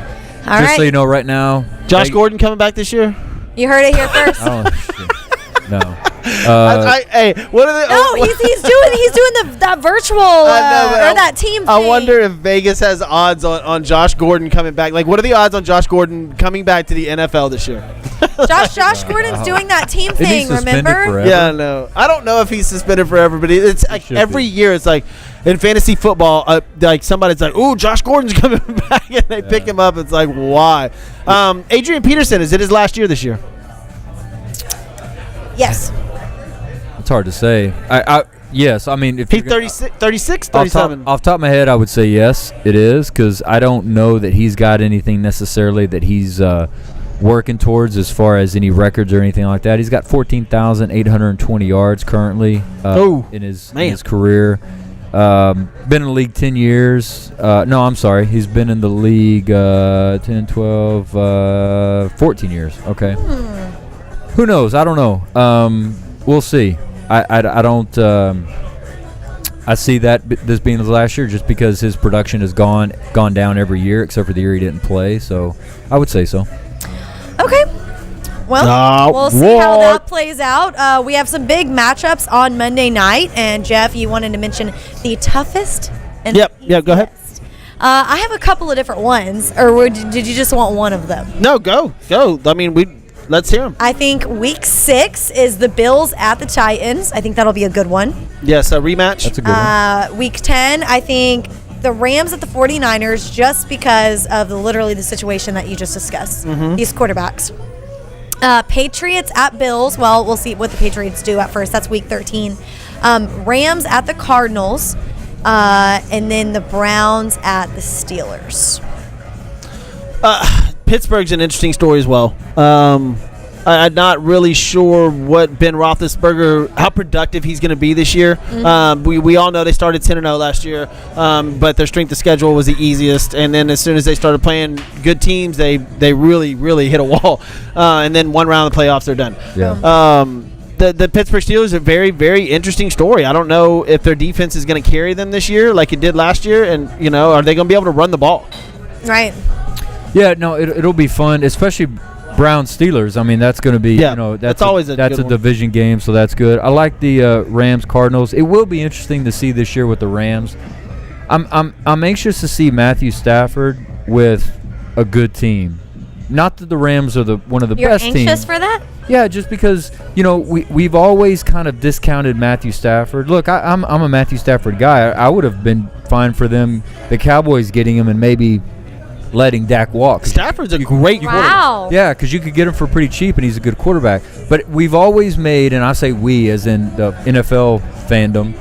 All Just right. so you know, right now, Josh Gordon coming back this year. You heard it here first. I don't. No. Hey, what are they? No, he's doing that virtual or that team thing. I wonder if Vegas has odds on Josh Gordon coming back. Like, what are the odds on Josh Gordon coming back to the NFL this year? Josh Gordon's doing that team Isn't he thing, suspended remember? forever? Yeah, no. I don't know if he's suspended forever, but it's like should every be. year it's like in fantasy football, like somebody's like, "Ooh, Josh Gordon's coming back," and they pick him up. It's like, why? Adrian Peterson, is it his last year this year? Yes. It's hard to say. Yes. I mean, if He's you're gonna- 36, 37. Off the top of my head, I would say yes, it is, because I don't know that he's got anything necessarily that he's working towards as far as any records or anything like that. He's got 14,820 yards currently in his career. Been in the league 10 years. No, I'm sorry. He's been in the league 10, 12, 14 years. Okay. Who knows? I don't know. We'll see. I don't. I see that this being his last year just because his production has gone down every year except for the year he didn't play. So I would say so. Okay. Well, we'll see how that plays out. We have some big matchups on Monday night, and Jeff, you wanted to mention the toughest. And Yep. Yeah. Go ahead. I have a couple of different ones, or did you just want one of them? No, go. I mean, let's hear him. I think week 6 is the Bills at the Titans. I think that'll be a good one. Yes, a rematch. That's a good one. Week 10, I think the Rams at the 49ers, just because of literally the situation that you just discussed. These quarterbacks. Patriots at Bills. Well, we'll see what the Patriots do at first. That's week 13. Rams at the Cardinals. And then the Browns at the Steelers. Pittsburgh's an interesting story as well. I'm not really sure what Ben Roethlisberger, how productive he's going to be this year. We all know they started 10-0 last year, but their strength of schedule was the easiest. And then as soon as they started playing good teams, they really, really hit a wall. And then one round of the playoffs, they're done. Yeah. The Pittsburgh Steelers are a very, very interesting story. I don't know if their defense is going to carry them this year like it did last year. And, are they going to be able to run the ball? Right. Yeah, no, it'll be fun, especially Browns Steelers. I mean, that's going to be that's always a good one. division game, so that's good. I like the Rams Cardinals. It will be interesting to see this year with the Rams. I'm anxious to see Matthew Stafford with a good team. Not that the Rams are one of the best teams. You're anxious for that? Yeah, just because we've always kind of discounted Matthew Stafford. Look, I'm a Matthew Stafford guy. I would have been fine for the Cowboys getting him and maybe letting Dak walk. Stafford's a great quarterback. Wow. Yeah, because you could get him for pretty cheap, and he's a good quarterback. But we've always made, and I say we as in the NFL fandom,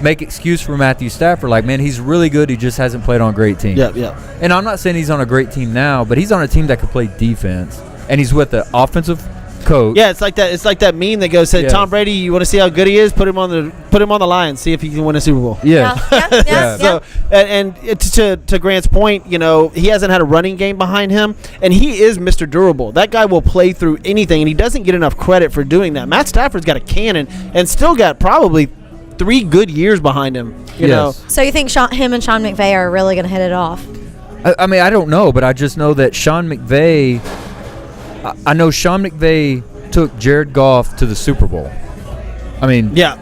make excuse for Matthew Stafford. Like, man, he's really good. He just hasn't played on a great team. Yeah. And I'm not saying he's on a great team now, but he's on a team that can play defense, and he's with the offensive coach. Yeah, it's like that. It's like that meme that goes, Yeah. Tom Brady, you want to see how good he is? Put him on the line, see if he can win a Super Bowl. Yeah. Yeah. So and to Grant's point, he hasn't had a running game behind him, and he is Mr. Durable. That guy will play through anything, and he doesn't get enough credit for doing that. Matt Stafford's got a cannon and still got probably 3 good years behind him. You know. So you think him and Sean McVay are really going to hit it off? I mean, I don't know, but I just know that Sean McVay. I know Sean McVay took Jared Goff to the Super Bowl. I mean, Yeah.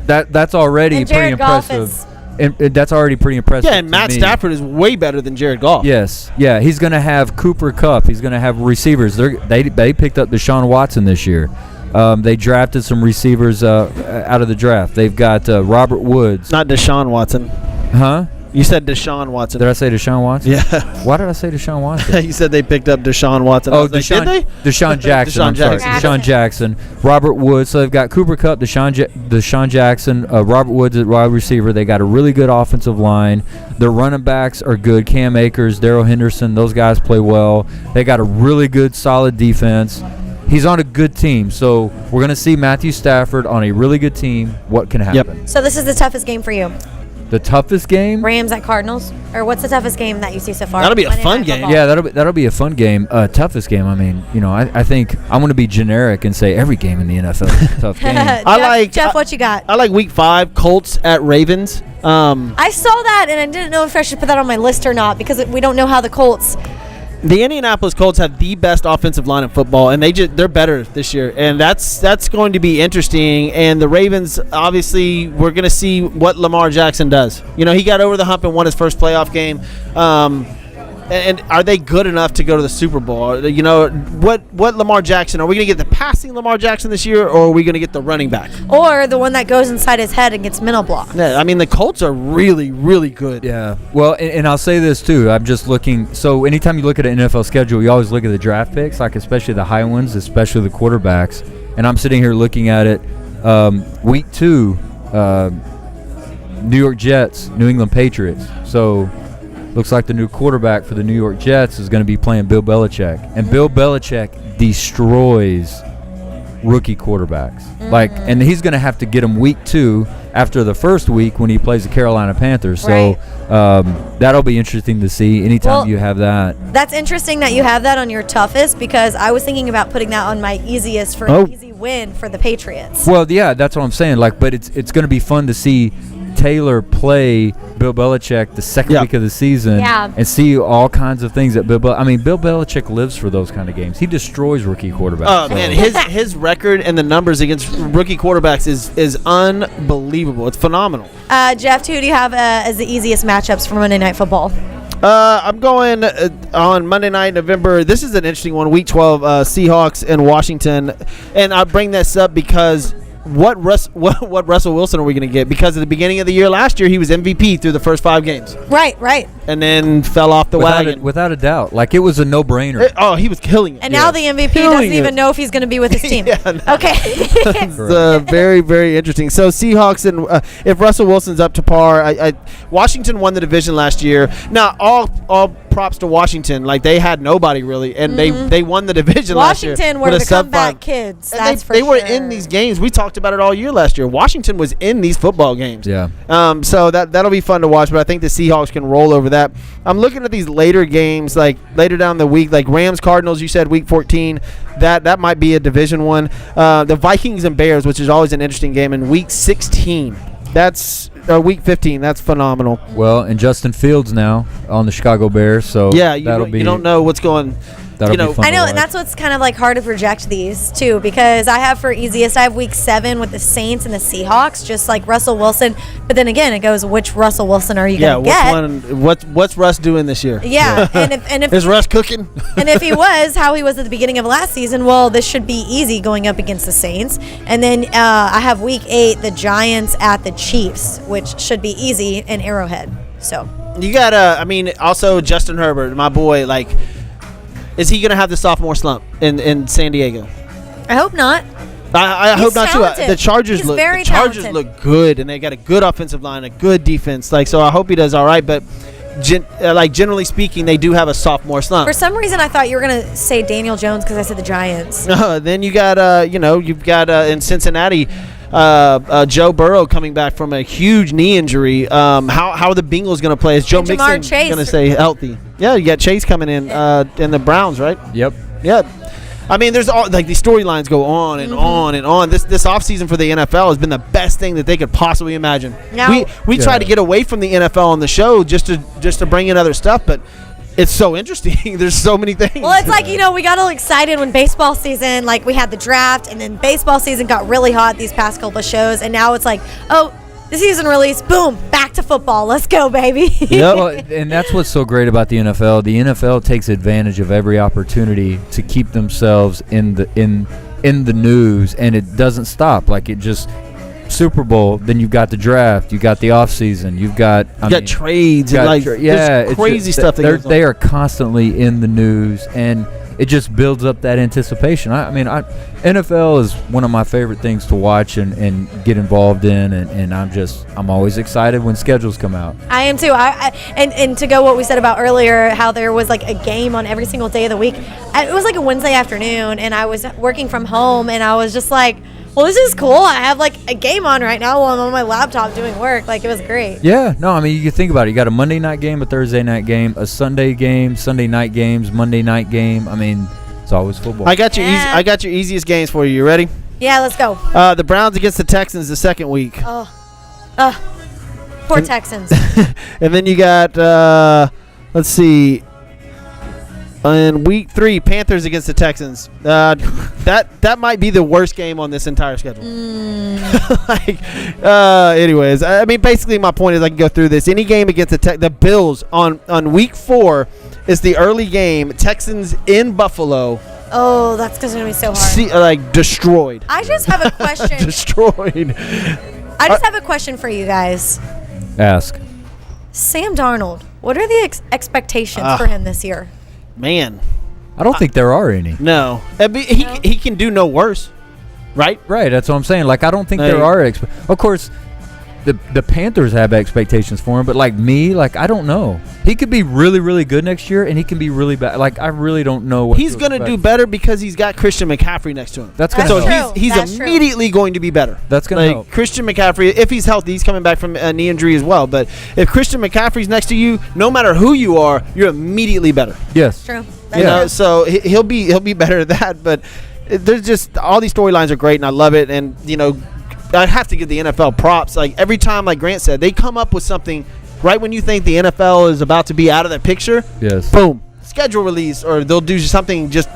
that's already And pretty Jared Goff impressive. And that's already pretty impressive. Yeah, and to Matt me. Stafford is way better than Jared Goff. Yes, yeah, he's going to have Cooper Kupp. He's going to have receivers. They picked up Deshaun Watson this year. They drafted some receivers out of the draft. They've got Robert Woods. Not Deshaun Watson. Huh? You said Deshaun Watson. Did I say Deshaun Watson? Yeah. Why did I say Deshaun Watson? You said they picked up Deshaun Watson. I Oh, was like, Deshaun, did they? Deshaun Jackson. Deshaun I'm sorry. Jackson. Deshaun Jackson. Robert Woods. So they've got Cooper Kupp, Deshaun Jackson, Robert Woods at wide receiver. They got a really good offensive line. Their running backs are good. Cam Akers, Darrell Henderson, those guys play well. They got a really good, solid defense. He's on a good team. So we're going to see Matthew Stafford on a really good team. What can happen? So this is the toughest game for you. The toughest game? Rams at Cardinals? Or what's the toughest game that you see so far? That'll be a Monday fun Night game. Football. Yeah, that'll be a fun game. Toughest game. I mean, I think I'm going to be generic and say every game in the NFL is a tough game. Jeff, what you got? I like Week 5, Colts at Ravens. I saw that, and I didn't know if I should put that on my list or not because we don't know how the Colts. The Indianapolis Colts have the best offensive line in football, and they're better this year, and that's going to be interesting. And the Ravens, obviously, we're going to see what Lamar Jackson does. He got over the hump and won his first playoff game. And are they good enough to go to the Super Bowl? What Lamar Jackson? Are we going to get the passing Lamar Jackson this year, or are we going to get the running back? Or the one that goes inside his head and gets mental block. Yeah, I mean, the Colts are really, really good. Yeah. Well, and I'll say this too. I'm just looking. So anytime you look at an NFL schedule, you always look at the draft picks, like especially the high ones, especially the quarterbacks. And I'm sitting here looking at it. Week 2, New York Jets, New England Patriots. So looks like the new quarterback for the New York Jets is going to be playing Bill Belichick. And Bill Belichick destroys rookie quarterbacks. And he's going to have to get them week 2 after the first week when he plays the Carolina Panthers. So that'll be interesting to see anytime you have that. That's interesting that you have that on your toughest because I was thinking about putting that on my easiest for an easy win for the Patriots. Well, yeah, that's what I'm saying. But it's going to be fun to see Taylor play Bill Belichick the second week of the season and see all kinds of things that Bill Belichick lives for those kind of games. He destroys rookie quarterbacks. Oh, man, his record and the numbers against rookie quarterbacks is unbelievable. It's phenomenal. Jeff, who do you have as the easiest matchups for Monday Night Football? I'm going on Monday night, November. This is an interesting one. Week 12, Seahawks and Washington. And I bring this up because what Russell Wilson are we going to get? Because at the beginning of the year last year, he was MVP through the first 5 games. Right. And then fell off the wagon. Without a doubt. Like, it was a no-brainer. He was killing it. And now the MVP doesn't even know if he's going to be with his team. Okay. It's very, very interesting. So Seahawks, and if Russell Wilson's up to par, Washington won the division last year. Now, all props to Washington. Like, they had nobody really, and they won the division last year. Washington were the comeback kids. That's for they sure. were in these games. We talked about it all year last year. Washington was in these football games. Yeah. So that'll be fun to watch. But I think the Seahawks can roll over that. I'm looking at these later games, like later down the week, like Rams Cardinals. You said week 14. That might be a division one. The Vikings and Bears, which is always an interesting game, in week 16. That's week 15. That's phenomenal. Well, and Justin Fields now on the Chicago Bears. So yeah, you don't know what's going. That'll be fun I know, to and watch. that's what's kind of like hard to project these too, because I have week 7 with the Saints and the Seahawks, just like Russell Wilson. But then again, it goes, which Russell Wilson are you going to get? What's Russ doing this year? Yeah, and if is Russ cooking? And if he was how he was at the beginning of last season, well, this should be easy going up against the Saints. And then I have week 8, the Giants at the Chiefs, which should be easy in Arrowhead. So you got also Justin Herbert, my boy, is he going to have the sophomore slump in San Diego? I hope not. I hope not talented. to. The Chargers He's very Chargers talented. look good, and they got a good offensive line, a good defense. Like, so I hope he does all right. But generally speaking, they do have a sophomore slump. For some reason, I thought you were gonna say Daniel Jones because I said the Giants. Then you got you've got in Cincinnati. Joe Burrow coming back from a huge knee injury. How are the Bengals going to play? Is Joe And Jamar Mixon Chase. going to stay healthy? Yeah, you got Chase coming in the Browns, right? Yep. Yeah. I mean, there's all like these storylines go on and on and on. This offseason for the NFL has been the best thing that they could possibly imagine. Now- we tried to get away from the NFL on the show just to bring in other stuff, but it's so interesting. There's so many things. Well, it's like, we got all excited when baseball season, like we had the draft, and then baseball season got really hot these past couple of shows, and now it's like, oh, the season release, boom, back to football. Let's go, baby. Yep. Well, and that's what's so great about the NFL. The NFL takes advantage of every opportunity to keep themselves in the news, and it doesn't stop. Like, it just Super Bowl, then you've got the draft, you've got the off season, you've got trades and it's crazy just, stuff. They are constantly in the news, and it just builds up that anticipation. NFL is one of my favorite things to watch and get involved in, and I'm always excited when schedules come out. I am too. And to go what we said about earlier, how there was like a game on every single day of the week. It was like a Wednesday afternoon, and I was working from home, and I was just like, well, this is cool. I have like a game on right now while I'm on my laptop doing work. Like, it was great. Yeah, no, I mean, you can think about it. You got a Monday night game, a Thursday night game, a Sunday game, Sunday night games, Monday night game. I mean, it's always football. I got your easiest games for you. You ready? Yeah, let's go. The Browns against the Texans the second week. Poor Texans. And then you got let's see. In week 3, Panthers against the Texans. That might be the worst game on this entire schedule. Anyways, I mean, basically my point is I can go through this. Any game against the Bills on week 4 is the early game. Texans in Buffalo. Oh, that's going to be so hard. Destroyed. I just have a question. Destroyed. I just have a question for you guys. Ask. Sam Darnold, what are the expectations for him this year? Man, I don't think there are any. no. He can do no worse, right? Right, that's what I'm saying. Like, I don't think there are. Of course, the Panthers have expectations for him, but like me, like, I don't know. He could be really, really good next year, and he can be really bad. Like, I really don't know what He's going to do better because he's got Christian McCaffrey next to him. That's going to That's help. true. He's That's true. immediately going to be better. That's going to help. Christian McCaffrey, if he's healthy, he's coming back from a knee injury as well. But if Christian McCaffrey's next to you, no matter who you are, you're immediately better. Yes. True. You know, so he'll be better at that. But there's just all these storylines are great, and I love it. And I have to give the NFL props. Like, every time, like Grant said, they come up with something right when you think the NFL is about to be out of the picture. Yes. Boom, schedule release, or they'll do something just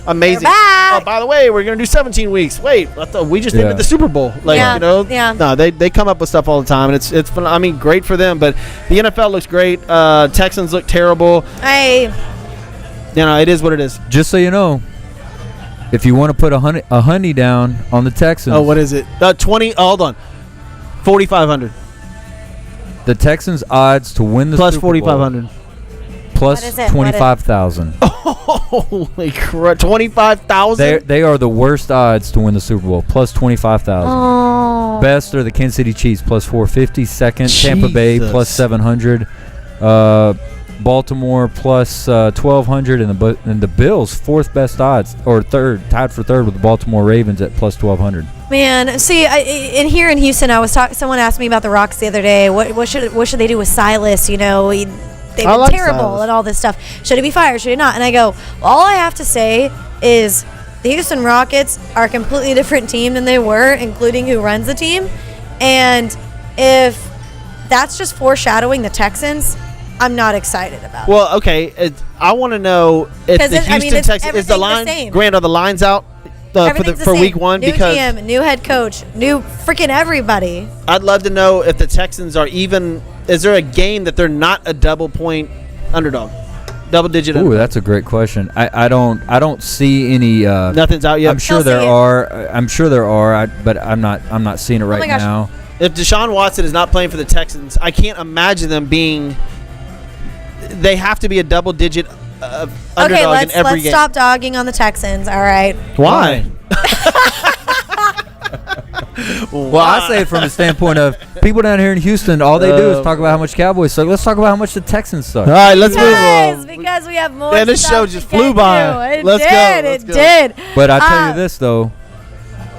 amazing. They're back. Oh, by the way, we're gonna do 17 weeks. Wait, I thought we just ended the Super Bowl. Like, Yeah. No, they come up with stuff all the time, and it's fun. I mean, great for them. But the NFL looks great. Texans look terrible. It is what it is. Just so you know, if you want to put a honey down on the Texans. Oh, what is it? 20. Hold on. 4,500 The Texans' odds to win the plus Super Bowl 4,500. plus What is it? 25,000. Holy crap! 25,000. They are the worst odds to win the Super Bowl, plus 25,000. Oh. Best are the Kansas City Chiefs, plus 450. Second, Tampa Bay, Jesus. plus 700. Baltimore, plus 1,200. And the Bills, fourth best odds, or third, tied for third with the Baltimore Ravens at plus 1,200. Man, see, in here in Houston, I was talking. Someone asked me about the Rocks the other day. What should they do with Silas? They've been terrible Silas. and all this stuff. Should he be fired? Should he not? And I go, all I have to say is the Houston Rockets are a completely different team than they were, including who runs the team. And if that's just foreshadowing the Texans, I'm not excited about it. Well, okay. I want to know if the Houston Texans is the line. same. Grant, are the lines out Everything's the for same. week 1? New Because GM, new head coach, new freaking everybody. I'd love to know if the Texans are even. Is there a game that they're not a double-point underdog, double-digit? Ooh, underdog? that's a great question. I don't see any. Nothing's out yet. I'm sure there are. But I'm not seeing it right my gosh. now. If Deshaun Watson is not playing for the Texans, I can't imagine them being. They have to be a double-digit underdog Okay, in every let's game. stop dogging on the Texans. All right. Why? Well, I say it from the standpoint of people down here in Houston, all they do is talk about how much Cowboys suck. Let's talk about how much the Texans suck. All right, let's move on. Because we have more. Man, this show stuff just to flew get by. to. Let's go. It did. But I tell you this, though.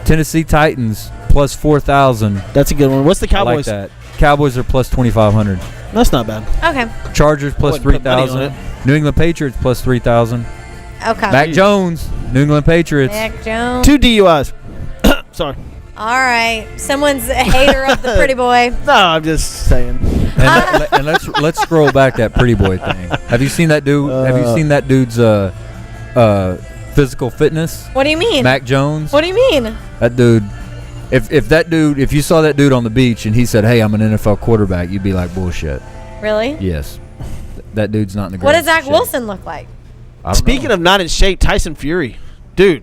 Tennessee Titans plus 4,000. That's a good one. What's the I like Cowboys? that. Cowboys are plus 2,500. That's not bad. Okay. Chargers plus wouldn't put money on 3,000. New England Patriots plus 3,000. Okay. Mac Jones, New England Patriots. Mac Jones. 2 DUIs. Sorry. All right. Someone's a hater of the pretty boy. No, I'm just saying. And let's scroll back that pretty boy thing. Have you seen that dude? Have you seen that dude's physical fitness? What do you mean? Mac Jones. What do you mean? That dude. If you saw that dude on the beach and he said, "Hey, I'm an NFL quarterback," you'd be like, "Bullshit." Really? Yes. That dude's not in the. What does greatest Zach shape. Wilson look like? I don't Speaking know. of not in shape, Tyson Fury. Dude.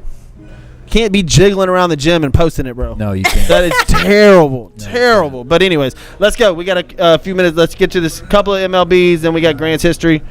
Can't be jiggling around the gym and posting it, bro. No, you can't. That is terrible. Terrible. But anyways, let's go. We got a few minutes. Let's get to this couple of MLBs. Then we got Grant's history.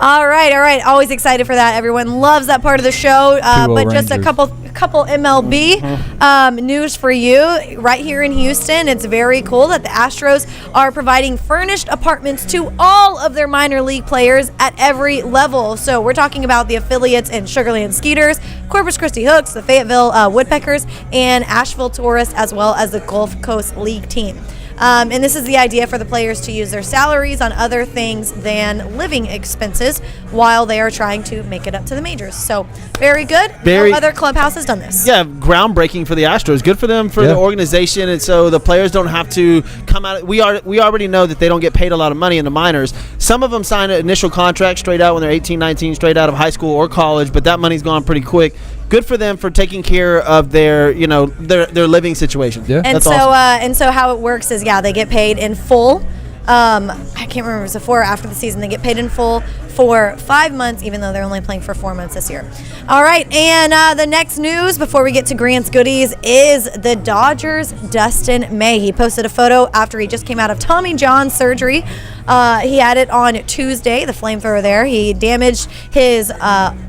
All right. Always excited for that. Everyone loves that part of the show. But just a Rangers. couple MLB news for you right here in Houston. It's very cool that the Astros are providing furnished apartments to all of their minor league players at every level. So we're talking about the affiliates in Sugarland Skeeters, Corpus Christi Hooks, the Fayetteville Woodpeckers, and Asheville Tourists, as well as the Gulf Coast League team. And this is the idea for the players to use their salaries on other things than living expenses while they are trying to make it up to the majors. So very good. No other clubhouse has done this. Yeah, groundbreaking for the Astros. Good for them, for the organization, and so the players don't have to come out. We already know that they don't get paid a lot of money in the minors. Some of them sign an initial contract straight out when they're 18, 19, straight out of high school or college, but that money's gone pretty quick. Good for them for taking care of their living situation. Yeah. And That's so awesome. and so how it works is they get paid in full. I can't remember if it was before or after the season. They get paid in full for 5 months, even though they're only playing for 4 months this year. All right, and the next news before we get to Grant's goodies is the Dodgers' Dustin May. He posted a photo after he just came out of Tommy John surgery. He had it on Tuesday, the flamethrower there. He damaged his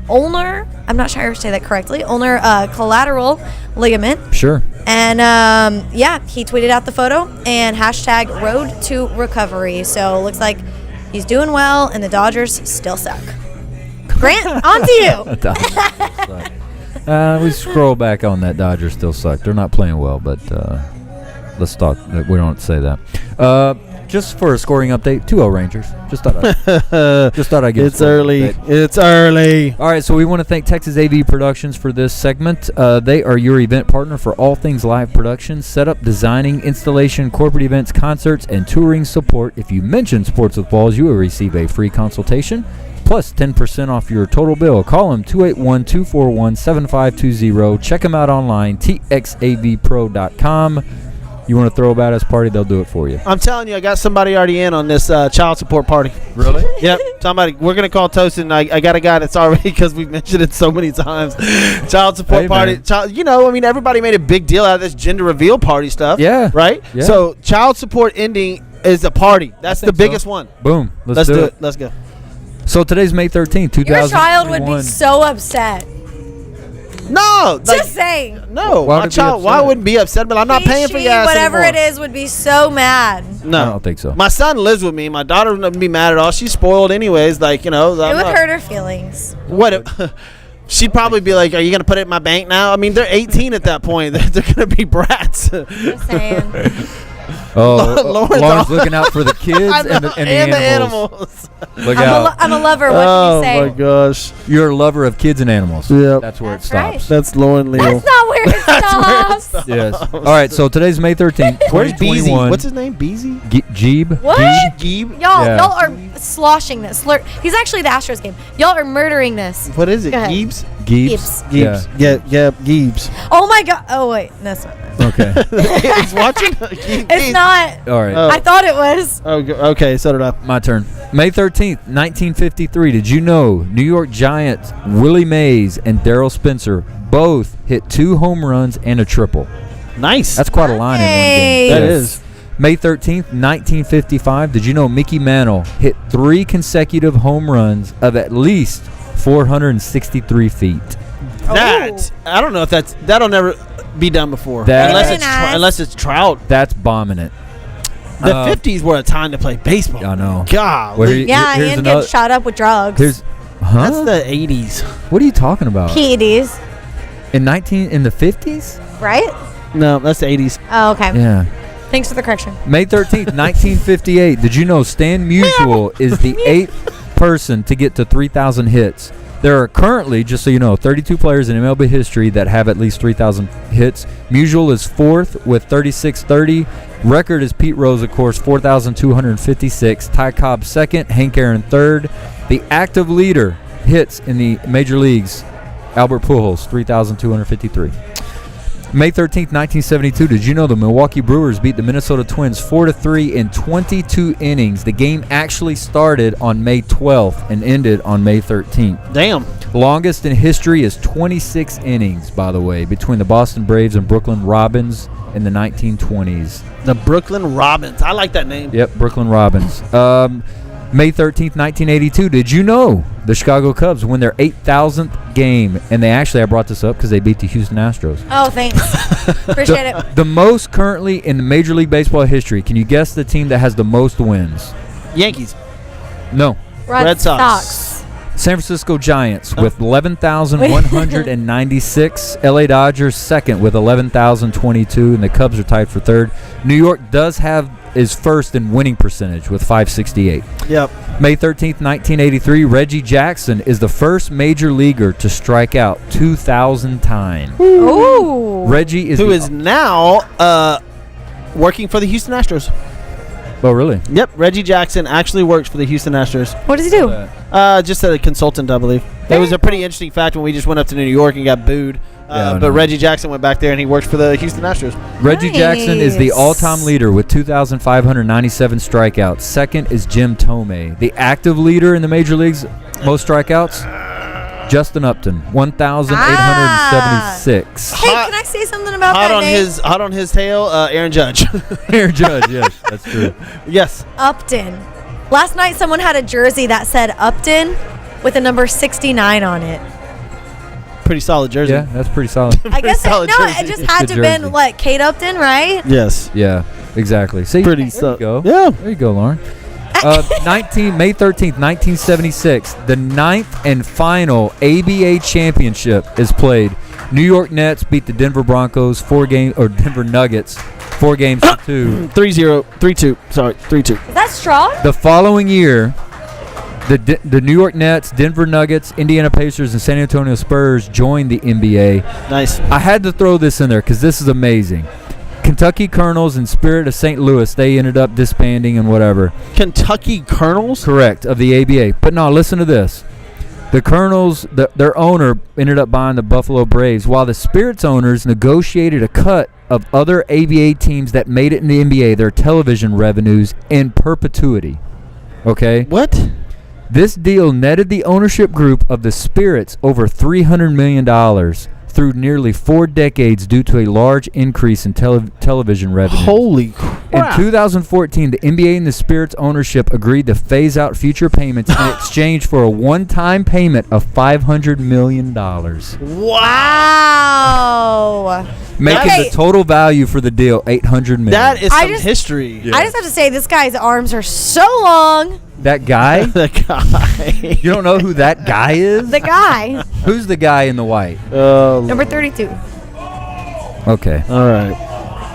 ulnar, I'm not sure I say that correctly, ulnar collateral ligament. Sure. And he tweeted out the photo and hashtag road to recovery. So it looks like he's doing well and the Dodgers still suck. Grant, on to you. We scroll back on that. Dodgers still suck. They're not playing well, but let's talk. We don't say that. Just for a scoring update, 2-0 Rangers. Just thought I'd get It's early. It's early. All right, so we want to thank Texas AV Productions for this segment. They are your event partner for all things live production, setup, designing, installation, corporate events, concerts, and touring support. If you mention Sports with Balls, you will receive a free consultation, plus 10% off your total bill. Call them 281-241-7520. Check them out online, txavpro.com. You want to throw a badass party, they'll do it for you. I'm telling you, I got somebody already in on this child support party. Really? Yep. Somebody. We're going to call Tosin. I got a guy that's already, because we've mentioned it so many times. Child support Hey, party. man. Everybody made a big deal out of this gender reveal party stuff. Yeah. Right? Yeah. So child support ending is a party. That's the think so. biggest one. Boom. Let's do it. Let's go. So today's May 13th, 2021. Your child would be so upset. No. Just saying. No. Why My would it be child, why upset? wouldn't be upset? But I'm not paying for She, gas whatever anymore. it is, would be so mad. No. I don't think so. My son lives with me. My daughter wouldn't be mad at all. She's spoiled anyways. Like, It would hurt her feelings. What? She'd probably be like, "Are you gonna put it in my bank now?" I mean, they're 18 at that point. They're gonna be brats. Just saying. Lauren's looking out for the kids and the animals. Look out. I'm a lover. What Oh can you say? my gosh. You're a lover of kids and animals. Yep. That's where That's it stops. right. That's Lauren Leal. That's not where it stops. Yes. All right, so today's May 13th, Where's Beezy? 2021. What's his name? Beezy? Jeeb? What? Geeb? Y'all Yeah. are sloshing this. He's actually the Astros game. Y'all are murdering this. What is it? Go ahead. Geebs? Geebs? Geebs. Yeah. Yeah, Geebs. Oh my god. Oh wait, that's not. Okay. He's watching? It's not. All right. Oh. I thought it was. Oh, okay, so did I. My turn. May 13th, 1953. Did you know New York Giants Willie Mays and Darrell Spencer both hit 2 home runs and a triple? Nice. That's quite a line in one game. Nice. That Yes. is. May 13th, 1955. Did you know Mickey Mantle hit 3 consecutive home runs of at least 463 feet? That I don't know if that'll never be done before. That- unless it's trout. That's bombing it. The 50s were a time to play baseball. I know. God. Well, Yeah, here's and another- get shot up with drugs. That's the 80s. What are you talking about? PEDs, In the 50s? right? No, that's the 80s. Oh, okay. Yeah. Thanks for the correction. May 13th, 1958. Did you know Stan Musial is the 8th person to get to 3,000 hits? There are currently, just so you know, 32 players in MLB history that have at least 3,000 hits. Musial is 4th with 3,630. Record is Pete Rose, of course, 4,256. Ty Cobb 2nd. Hank Aaron 3rd. The active leader hits in the major leagues, Albert Pujols, 3,253. May 13th, 1972. Did you know the Milwaukee Brewers beat the Minnesota Twins 4-3 in 22 innings? The game actually started on May 12th and ended on May 13th. Damn. Longest in history is 26 innings, by the way, between the Boston Braves and Brooklyn Robins in the 1920s. The Brooklyn Robins. I like that name. Yep, Brooklyn Robins. May 13th, 1982. Did you know the Chicago Cubs win their 8,000th game? And they actually, I brought this up because they beat the Houston Astros. Oh, thanks. Appreciate it. The most currently in the Major League Baseball history. Can you guess the team that has the most wins? Yankees. No. Red Sox. San Francisco Giants with 11,196. LA Dodgers second with 11,022, and the Cubs are tied for third. New York is first in winning percentage with 568. Yep. May 13th, 1983, Reggie Jackson is the first major leaguer to strike out 2,000 times. Ooh. Reggie is now working for the Houston Astros. Oh, really? Yep, Reggie Jackson actually works for the Houston Astros. What does he do? Just a consultant, I believe. It was a pretty interesting fact when we just went up to New York and got booed. But Reggie Jackson went back there and he works for the Houston Astros. Reggie Jackson is the all-time leader with 2,597 strikeouts. Second is Jim Tomei. The active leader in the major leagues, most strikeouts, Justin Upton, 1,876. Hey, can I say something about hot that on name? hot on his tail, Aaron Judge. Aaron Judge, yes, that's true. Yes. Upton. Last night, someone had a jersey that said Upton with a number 69 on it. Pretty solid jersey. Yeah, that's pretty solid. I guess solid it jersey. just It's had good to have been jersey. what, Kate Upton, right? Yes. Yeah, exactly. See, Pretty there solid. you go. Yeah. There you go, Lauren. May 13th, 1976, the 9th and final ABA championship is played. New York Nets beat the Denver Broncos Denver Nuggets 4 games to 2. 3-0. 3-2. Sorry, 3-2. Is that strong? The following year, the New York Nets, Denver Nuggets, Indiana Pacers, and San Antonio Spurs joined the NBA. Nice. I had to throw this in there because this is amazing. Kentucky Colonels and Spirit of St. Louis, they ended up disbanding and whatever. Kentucky Colonels? Correct, of the ABA. But no, listen to this. The Colonels, their owner ended up buying the Buffalo Braves, while the Spirit's owners negotiated a cut of other ABA teams that made it in the NBA, their television revenues, in perpetuity. Okay? What? This deal netted the ownership group of the Spirits over $300 million through nearly 4 decades due to a large increase in television revenue. Holy crap. In 2014, the NBA and the Spirits ownership agreed to phase out future payments in exchange for a one-time payment of $500 million, Wow. making Okay. the total value for the deal $800 million. That is I some just- history. I just have to say, this guy's arms are so long. That guy? The guy. You don't know who that guy is? The guy. Who's the guy in the white? Number 32. Okay. All right.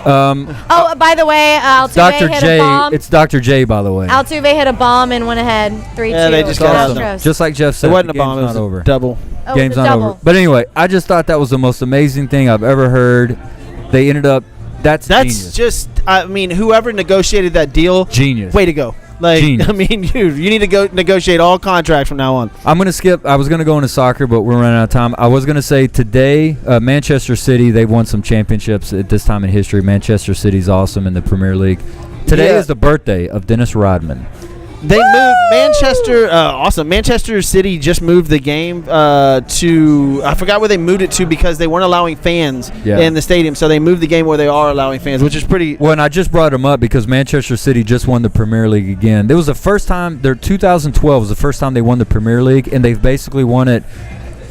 Oh, by the way, Altuve Dr. hit J. a bomb. It's Dr. J, by the way. Altuve hit a bomb and went ahead 3-2. Yeah, they just got out. Astros. Just like Jeff said, It wasn't the a bomb. It game's was not a over. double. Oh, Game's it's a not double. over. But anyway, I just thought that was the most amazing thing I've ever heard. They ended up. That's genius. Just, I mean, whoever negotiated that deal, Genius. way to go. Like, Genius. I mean, you need to go negotiate all contracts from now on. I'm going to skip. I was going to go into soccer, but we're running out of time. I was going to say today, Manchester City, they've won some championships at this time in history. Manchester City's awesome in the Premier League. Today Yeah. is the birthday of Dennis Rodman. They moved Manchester. Awesome. Manchester City just moved the game to. I forgot where they moved it to because they weren't allowing fans in the stadium. So they moved the game where they are allowing fans, which is pretty. Well, and I just brought them up because Manchester City just won the Premier League again. It was the first time. 2012 was the first time they won the Premier League, and they've basically won it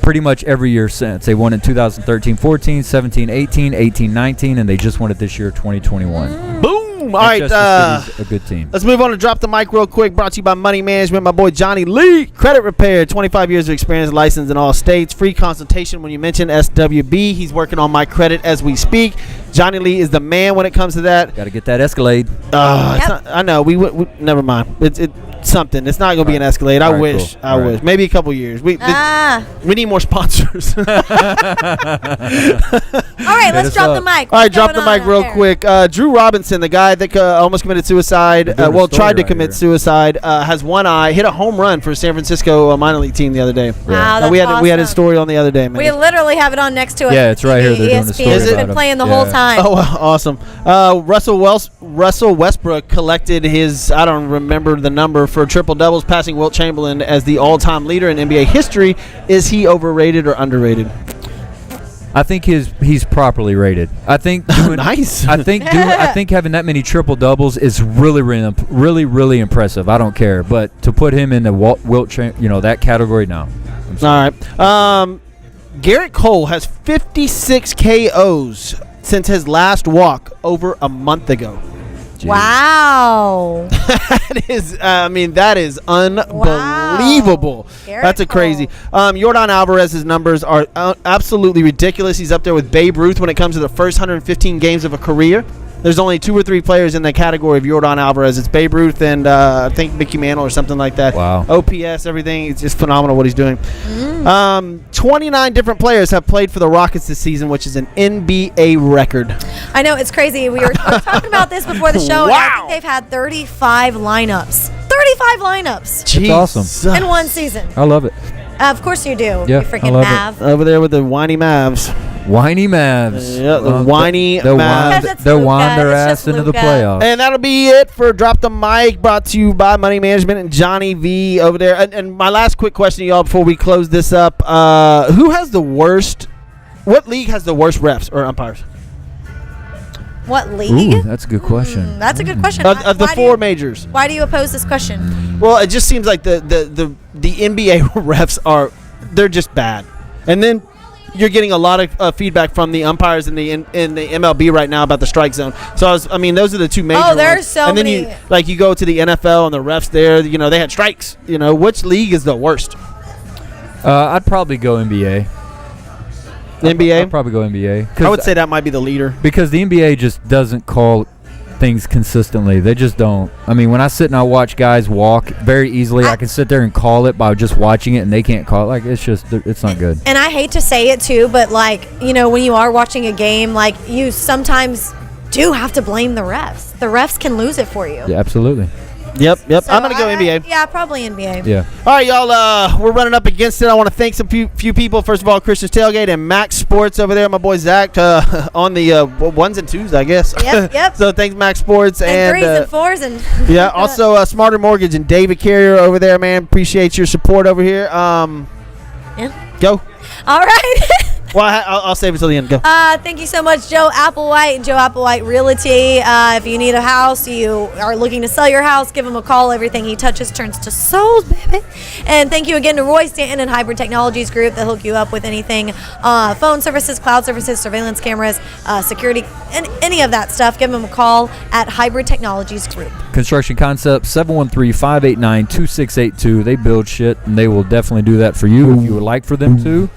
pretty much every year since. They won in 2013-14, 17-18, 18-19, and they just won it this year, 2021. Boom. All right. Manchester City's a good team. Let's move on to Drop the Mic real quick. Brought to you by Money Management. My boy Johnny Lee. Credit repair. 25 years of experience, licensed in all states. Free consultation when you mention SWB. He's working on my credit as we speak. Johnny Lee is the man when it comes to that. Got to get that Escalade. It's not, I know. We never mind. It's something. It's not going to be an Escalade. I wish. Cool. I wish. Maybe a couple years. We need more sponsors. All right, let's drop the mic. All right, drop the mic real quick. Drew Robinson, the guy that almost committed suicide, tried to commit suicide, has one eye, hit a home run for San Francisco minor league team the other day. Wow, that's we awesome. had his story on the other day, man. We literally have it on next to us. Yeah, it's right here. They're doing the ESPN story has about been him. playing the whole time. Oh, awesome. Russell Westbrook collected his, I don't remember the number, for triple doubles, passing Wilt Chamberlain as the all-time leader in NBA history. Is he overrated or underrated? I think he's properly rated. I think Nice. I think having that many triple doubles is really impressive. I don't care, but to put him in the Wilt that category, no. All right. Garrett Cole has 56 KOs since his last walk over a month ago. Jeez. Wow. That is unbelievable. Wow. That's a crazy. Yordan Alvarez's numbers are absolutely ridiculous. He's up there with Babe Ruth when it comes to the first 115 games of a career. There's only 2 or 3 players in the category of Yordan Alvarez. It's Babe Ruth and I think Mickey Mantle or something like that. Wow. OPS, everything. It's just phenomenal what he's doing. 29 different players have played for the Rockets this season, which is an NBA record. I know, it's crazy. We were talking about this before the show. Wow. And I think they've had 35 lineups. 35 lineups Jeez. awesome. in one season. I love it. Of course you do. Yeah, you I freaking love Mav. Over there with the whiny Mavs. Whiny Mavs. Yeah, the whiny they'll Mavs. Because it's They'll Luka, wind their it's ass just into the Luka. playoffs. And that'll be it for Drop the Mic, brought to you by Money Management and Johnny V over there. And my last quick question to y'all before we close this up. What league has the worst refs or umpires? What league? Ooh, that's a good question. That's a good question. Of the Why 4 majors. Why do you oppose this question? Well, it just seems like the NBA refs they're just bad. And then you're getting a lot of feedback from the umpires in the MLB right now about the strike zone. So those are the 2 major ones. there's so and then many. you go to the NFL and the refs there, they had strikes. Which league is the worst? I'd probably go NBA. NBA? I'd probably go NBA. I would say that might be the leader. Because the NBA just doesn't call things consistently. They just don't. I mean, when I sit and I watch guys walk very easily, I can sit there and call it by just watching it, and they can't call it. Like, it's not good. And I hate to say it too, but when you are watching a game, you sometimes do have to blame the refs. The refs can lose it for you. Yeah, absolutely. Yep. So I'm going to go NBA. Yeah, probably NBA. Yeah. All right, y'all. We're running up against it. I want to thank some few people. First of all, Christians Tailgate and Max Sports over there. My boy Zach on the ones and twos, I guess. Yep. So thanks, Max Sports And 3s and 4s and yeah. Also, Smarter Mortgage and David Carrier over there, man. Appreciate your support over here. Yeah. Go. All right. Well, I'll save it till the end. Go. Thank you so much, Joe Applewhite and Joe Applewhite Realty. If you need a house, you are looking to sell your house, give him a call. Everything he touches turns to souls, baby. And thank you again to Roy Stanton and Hybrid Technologies Group that hook you up with anything, phone services, cloud services, surveillance cameras, security, and any of that stuff. Give them a call at Hybrid Technologies Group. Construction Concept, 713-589-2682. They build shit, and they will definitely do that for you if you would like for them to.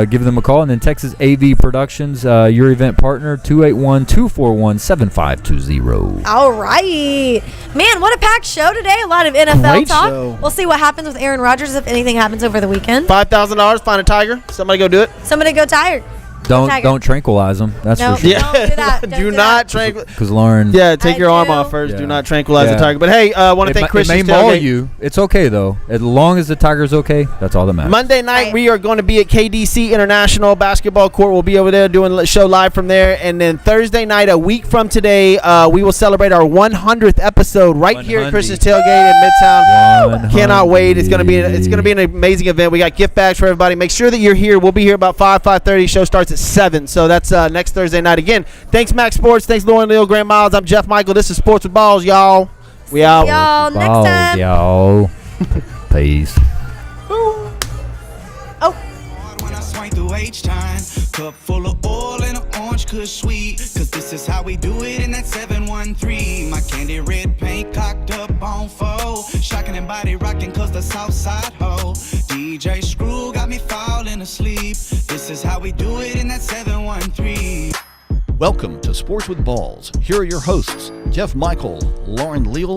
Give them a call. And then Texas AV Productions, your event partner, 281-241-7520. All right. Man, what a packed show today. A lot of NFL Great talk. show. We'll see what happens with Aaron Rodgers if anything happens over the weekend. $5,000. Find a tiger. Somebody go do it. Somebody go Tiger. Don't tranquilize them. That's No. for sure. Don't do that. Don't do do not that. tranquilize. Because Lauren, Take your arm do. off first. Yeah. Do not tranquilize the Yeah. tiger. But hey, I want to thank it Christians may maul Tailgate. you. It's okay though. As long as the tiger's okay, that's all that matters. Monday night, Right. we are going to be at KDC International Basketball Court. We'll be over there doing a show live from there. And then Thursday night, a week from today, we will celebrate our 100th episode right here at 100. Christians Tailgate in Midtown. 100. Cannot wait. It's going to be an amazing event. We got gift bags for everybody. Make sure that you're here. We'll be here about 5:30. Show starts at 7. So that's next Thursday night. Again, thanks Max Sports. Thanks Lauren, Leal, Grant Miles. I'm Jeff Michael. This is Sports with Balls, y'all. We out. Y'all, next Balls, time. y'all. Peace. Oh. swing through H-time. Cup full of oil and an orange kush sweet, cause this is how we do it in that 713. My candy red paint cocked up on foe, shocking and body rocking cause the south side ho. DJ Screw got me falling asleep. This is how we do it in that 713. Welcome to Sports with Balls. Here are your hosts, Jeff Michael, Lauren Leal,